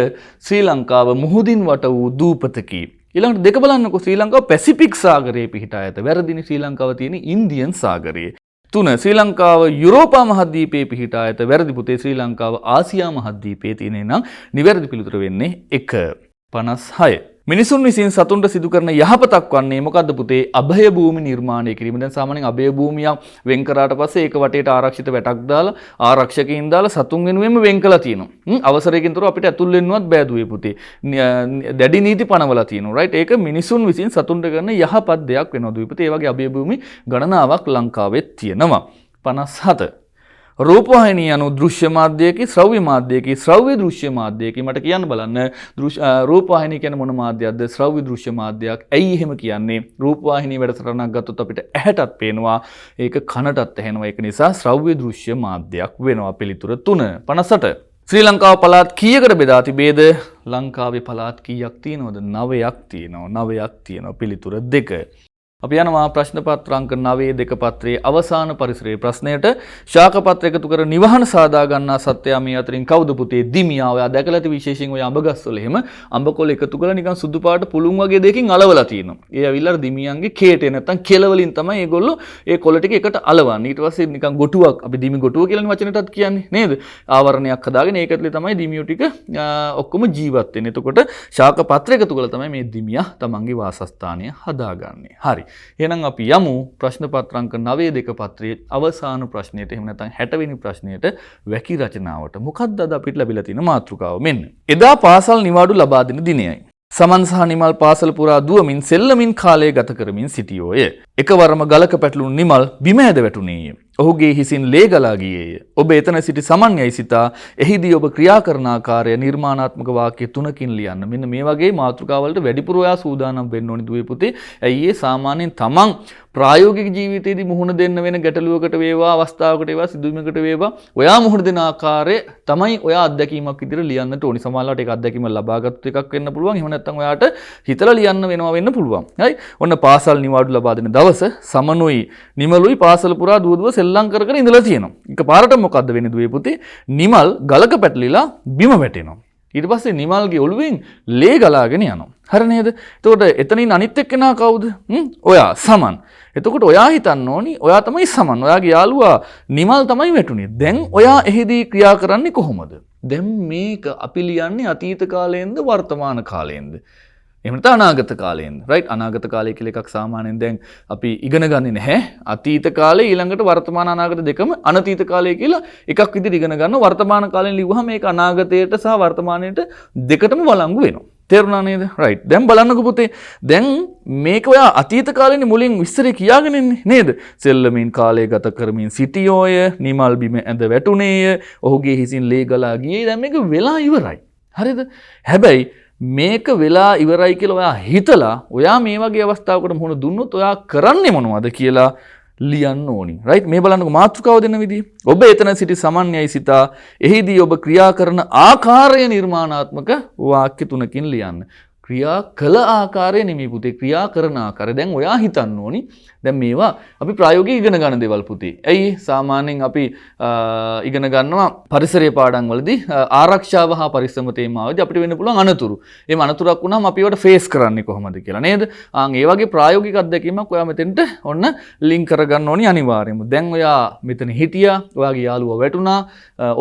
ශ්‍රී ලංකාව මුහුදින් වට වූ දූපතකි. ඊළඟට දෙක බලන්නකො ශ්‍රී ලංකාව පැසිෆික් සාගරයේ පිහිටා ඇත. වැරදිනේ ශ්‍රී ලංකාව තියෙන ඉන්දියන් සාගරයේ. 3 ශ්‍රී ලංකාව යුරෝපා මහද්වීපයේ පිහිටා ඇත. වැරදි පුතේ ශ්‍රී ලංකාව ආසියා මහද්වීපයේ තියෙන නම් නිවැරදි පිළිතුර වෙන්නේ 1. 56 මිනිසුන් විසින් සතුන්ට සිදු කරන යහපතක් වන්නේ මොකද්ද පුතේ? අභය භූමි නිර්මාණය කිරීම. දැන් සාමාන්‍යයෙන් අභය භූමියක් වෙන් කරාට පස්සේ ඒක වටේට ආරක්ෂිත වැටක් දාලා ආරක්ෂකයින් දාලා සතුන් වෙනුවෙන්ම වෙන් කළා තියෙනවා. අවසරයකින් තොරව අපිට ඇතුල් වෙන්නවත් බෑ දුවේ පුතේ. දැඩි නීති පනවලා තියෙනවා. රයිට්? ඒක මිනිසුන් විසින් සතුන්ට කරන යහපත් දෙයක් වෙනවා දුවේ පුතේ. ඒ වගේ අභය භූමි ගණනාවක් ලංකාවෙත් තියෙනවා. 57 රූපවාහිනිය අනු දෘශ්‍ය මාධ්‍යයකි, ශ්‍රව්‍ය මාධ්‍යයකි. ශ්‍රව්‍ය දෘශ්‍ය මාධ්‍යයකි මට කියන්න බලන්න. රූපවාහිනිය කියන්නේ මොන මාධ්‍යයක්ද? ශ්‍රව්‍ය දෘශ්‍ය මාධ්‍යයක්. ඇයි එහෙම කියන්නේ? රූපවාහිනිය වැඩසටහනක් ගත්තොත් අපිට ඇහැටත් පේනවා, ඒක කනටත් ඇහෙනවා. ඒක නිසා ශ්‍රව්‍ය දෘශ්‍ය මාධ්‍යයක් වෙනවා. පිළිතුර 3. 58 ශ්‍රී ලංකාව පළාත් කීයකට බෙදා තිබේද? ලංකාවේ පළාත් කීයක් තියෙනවද? 9ක් තියෙනවා. 9ක් තියෙනවා. පිළිතුර 2. අපි යනවා ප්‍රශ්න පත්‍ර අංක 9 දෙක පත්‍රයේ අවසාන පරිසරයේ ප්‍රශ්නයට. ශාක පත්‍ර එකතු කර නිවහන සාදා ගන්නා සත්‍යයා මේ අතරින් කවුද පුතේ? දිමියා. ඔයා දැකලා ඇති විශේෂයෙන් ඔය අඹ ගස්වල එහෙම අඹකොළ එකතු කරලා නිකන් සුදු පාට පුළුන් වගේ දෙකකින් අලවලා තියෙනවා. ඒ ඇවිල්ලා දිමියන්ගේ කේටේ නැත්තම් කෙල වලින් තමයි ඒගොල්ලෝ ඒ කොළ ටික එකට අලවන්නේ. ඊට පස්සේ නිකන් ගොටුවක් අපි දිමි ගොටුව කියලානේ වචනටත් කියන්නේ නේද? ආවරණයක් හදාගෙන ඒක ඇතුලේ තමයි දිමියෝ ටික ඔක්කොම ජීවත් වෙන්නේ. එතකොට ශාක පත්‍ර එකතු කරලා තමයි මේ දිමියා තමන්ගේ වාසස්ථානය හදාගන්නේ. හරි. එහෙනම් අපි යමු ප්‍රශ්න පත්‍ර අංක 9 දෙක පත්‍රයේ අවසාන ප්‍රශ්නයට. එහෙම නැත්නම් 60 වෙනි ප්‍රශ්නයට වැකි රචනාවට. මොකක්ද අද අපිට ලැබිලා තියෙන මාතෘකාව? මෙන්න. එදා පාසල් නිවාඩු ලබා දෙන දිනයයි. සමන් සහ නිමල් පාසල පුරා දුවමින් සෙල්ලමින් කාලය ගත කරමින් සිටියෝය. එකවරම ගලක පැටළුණු නිමල් බිම ඇද වැටුණේය. ඔහුගේ හිසින් ලේ ගලා ගියේය. ඔබ එතන සිටි සමන් යයි සිතා එහිදී ඔබ ක්‍රියා කරන ආකාරය නිර්මාණාත්මක වාක්‍ය 3කින් ලියන්න. මෙන්න මේ වගේ මාතෘකාවලට වැඩිපුර ඔයා සූදානම් වෙන්න ඕනි දුවේ පුතේ. ඇයි ඒ සාමාන්‍යයෙන් තමන් ප්‍රායෝගික ජීවිතයේදී මුහුණ දෙන්න වෙන ගැටලුවකට වේවා, අවස්ථාවකට වේවා, සිදුවීමකට වේවා ඔයා මුහුණ දෙන ආකාරය තමයි ඔයා අත්දැකීමක් විදිහට ලියන්නට ඕනි. සමහරවිට ඒක අත්දැකීම ලබාගත් එකක් වෙන්න පුළුවන්. එහෙම නැත්නම් ඔයාට හිතලා ලියන්න වෙන්න පුළුවන්. හරි? ඔන්න පාසල් නිවාඩු ලබා දෙන දවස සමනුයි නිමලුයි පාසල පුරා දුව සෙල්ලම් කර කර ඉඳලා තියෙනවා. එකපාරට මොකද්ද වෙන්නේ දුවේ පුතේ? නිමල් ගලක පැටලිලා බිම වැටෙනවා. ඊට පස්සේ නිමල්ගේ ඔළුවෙන් ලේ ගලාගෙන යනවා. හරි නේද? එතකොට එතනින් අනිත් එක්කෙනා කවුද? ඔයා සමන්. එතකොට ඔයා හිතන්න ඕනි ඔයා තමයි සමන්. ඔයාගේ යාළුවා නිමල් තමයි වැටුනේ. දැන් ඔයා එහිදී ක්‍රියා කරන්නේ කොහොමද? දැන් මේක අපි ලියන්නේ අතීත කාලයෙන්ද වර්තමාන කාලයෙන්ද? එහෙම නැත්නම් අනාගත කාලයෙන්ද? රයිට්? අනාගත කාලය කියලා එකක් සාමාන්‍යයෙන් දැන් අපි ඉගෙන ගන්නේ නැහැ. අතීත කාලේ ඊළඟට වර්තමාන අනාගත දෙකම අනතීත කාලය කියලා එකක් විදිහට ඉගෙන ගන්නවා. වර්තමාන කාලෙන් ලිව්වහම මේක අනාගතයට සහ වර්තමානයට දෙකටම වළංගු වෙනවා. තේරුණා නේද? රයිට්. දැන් බලන්නකෝ පුතේ. දැන් මේක ඔයා අතීත කාලේනේ මුලින් විස්තරේ කියාගෙන ඉන්නේ නේද? සෙල්ලමින් කාලය ගත කරමින් සිටියෝය, නිමල් බිම ඇඳ වැටුනේය, ඔහුගේ හිසින් ලේ ගලා ගියේ. දැන් මේක වෙලා ඉවරයි. හරිද? හැබැයි මේක වෙලා ඉවරයි කියලා ඔයා හිතලා ඔයා මේ වගේ අවස්ථාවකට මුහුණ දුන්නොත් ඔයා කරන්නේ මොනවද කියලා ලියන්න ඕනි. රයිට්? මේ බලන්නකො මාතෘකාව දෙන විදිය. ඔබ එතන සිටි සමන් යයි සිතා එහිදී ඔබ ක්‍රියා කරන ආකාරය නිර්මාණාත්මක වාක්‍ය 3කින් ලියන්න. ක්‍රියා කළ ආකාරය නෙමෙයි පුතේ, ක්‍රියා කරන ආකාරය. දැන් ඔයා හිතන්න ඕනි. දැන් මේවා අපි ප්‍රායෝගිකව ඉගෙන ගන්න දේවල් පුතේ. ඇයි සාමාන්‍යයෙන් අපි ඉගෙන ගන්නවා පරිසරයේ පාඩම් වලදී ආරක්ෂාව හා පරිස්සම තේමාවදී අපිට වෙන්න පුළුවන් අනතුරු. එහෙම අනතුරක් වුණාම අපි ඒවට ෆේස් කරන්නේ කොහොමද කියලා නේද? ඒ වගේ ප්‍රායෝගික අත්දැකීමක් ඔයා මෙතෙන්ට ඔන්න ලින්ක් කරගන්න ඕනි අනිවාර්යයෙන්ම. දැන් ඔයා මෙතන හිටියා, ඔයාගේ යාළුවා වැටුණා,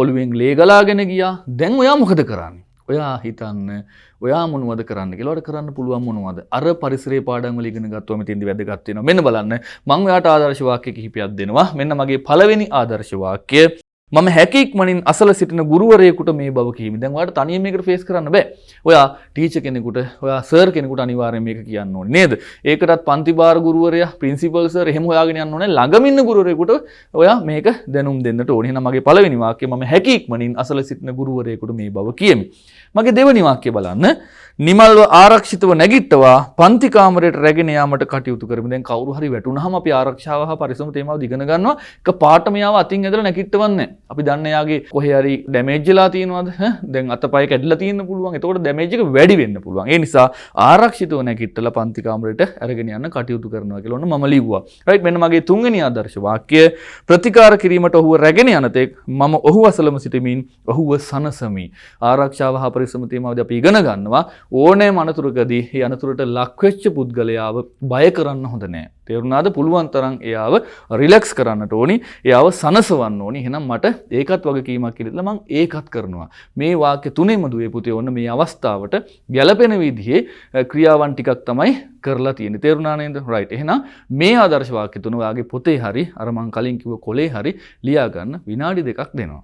ඔළුවෙන් ලේ ගලාගෙන ගියා. දැන් ඔයා මොකද කරන්නේ? ඔයා හිතන්න ඔයා මොනවද කරන්න කියලා. ඔයාලට කරන්න පුළුවන් මොනවද? අර පරිසරයේ පාඩම් වල ඉගෙන ගත්තොත් මෙතෙන්දි වැදගත් වෙනවා. මෙන්න බලන්න. මම ඔයාට ආදර්ශ වාක්‍ය කිහිපයක් දෙනවා. මෙන්න මගේ පළවෙනි ආදර්ශ වාක්‍යය. මම හැකියක්මනින් අසල සිටින ගුරුවරයෙකුට මේ බව කීමි. දැන් ඔයාලට තනියම මේකට ෆේස් කරන්න බෑ. ඔයා ටීචර් කෙනෙකුට, ඔයා සර් කෙනෙකුට අනිවාර්යයෙන් මේක කියන්න ඕනේ නේද? ඒකටත් පන්ති භාර ගුරුවරයා, ප්‍රින්සිපල් සර් එහෙම හොයාගෙන යන්න ඕනේ. ළඟම ඉන්න ගුරුවරයෙකුට ඔයා මේක දැනුම් දෙන්නට ඕනේ. එහෙනම් මගේ පළවෙනි වාක්‍යය මම හැකියක්මනින් අසල සිටින ගුරුවරයෙකුට මේ බව කියමි. මගේ දෙවෙනි වාක්‍යය බලන්න. නිමල්ව ආරක්ෂිතව නැගිට්ටවා පන්ති කාමරයට රැගෙන යාමට කටයුතු කරමු. දැන් කවුරු හරි වැටුනහම අපි ආරක්ෂාව හා පරිසම තේමාව ඉගෙන ගන්නවා. එක පාටම යාව අතින් ඇදලා නැගිටවන්නේ. අපි දන්නේ යාගේ කොහේ හරි ඩැමේජ් වෙලා තියෙනවද? දැන් අතපය කැඩිලා තියෙන්න පුළුවන්. එතකොට ඩැමේජ් එක වැඩි වෙන්න පුළුවන්. ඒ නිසා ආරක්ෂිතව නැගිටලා පන්ති කාමරයට අරගෙන යන්න කටයුතු කරනවා කියලා ඔන්න මම ලිව්වා. රයිට් මෙන්න මගේ තුන්වෙනි ආදර්ශ වාක්‍යය. ප්‍රතිකාර කිරීමට ඔහුව රැගෙන යන තෙක් මම ඔහු අසලම සිටමින් ඔහුව සනසමි. ආරක්ෂාව හා පරිසම තේමාවදී අපි ඉගෙන ගන්නවා. ඕනෑම අනතුරකදී ඒ අනතුරට ලක් වෙච්ච පුද්ගලයාව බය කරන්න හොඳ නෑ. තේරුණාද? පුළුවන් තරම් එයාව රිලැක්ස් කරන්නට ඕනි. එයාව සනසවන්න ඕනි. එහෙනම් මට ඒකත් වගකීමක් කියලා මම ඒකත් කරනවා. මේ වාක්‍ය තුනේම දුවේ පුතේ ඔන්න මේ අවස්ථාවට ගැළපෙන විදිහේ ක්‍රියාවන් ටිකක් තමයි කරලා තියෙන්නේ. තේරුණා නේද? රයිට්. එහෙනම් මේ ආදර්ශ වාක්‍ය තුන ඔයාගේ පොතේ හරි අර මං කලින් කිව්ව කොලේ හරි ලියා ගන්න විනාඩි 2ක් දෙනවා.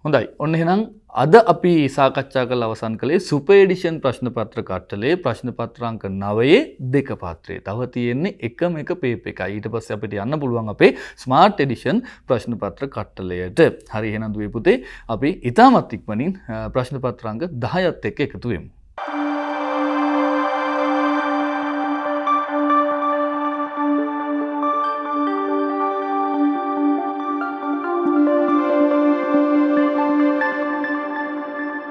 හොඳයි. ඔන්න එහෙනම් අද අපි සාකච්ඡා කරලා අවසන් කළේ සුපර් එඩිෂන් ප්‍රශ්න පත්‍ර කට්ටලේ ප්‍රශ්න පත්‍රාංක 9 දෙක පාත්‍රය. තව තියෙන්නේ එකම එක පේපර් එකයි. ඊට පස්සේ අපිට යන්න පුළුවන් අපේ ස්මාර්ට් එඩිෂන් ප්‍රශ්න පත්‍ර කට්ටලයට. හරි එහෙනම් දුවේ පුතේ අපි ඉතාමත් ඉක්මනින් ප්‍රශ්න පත්‍රාංක 10ත් එක්ක එකතු වෙමු.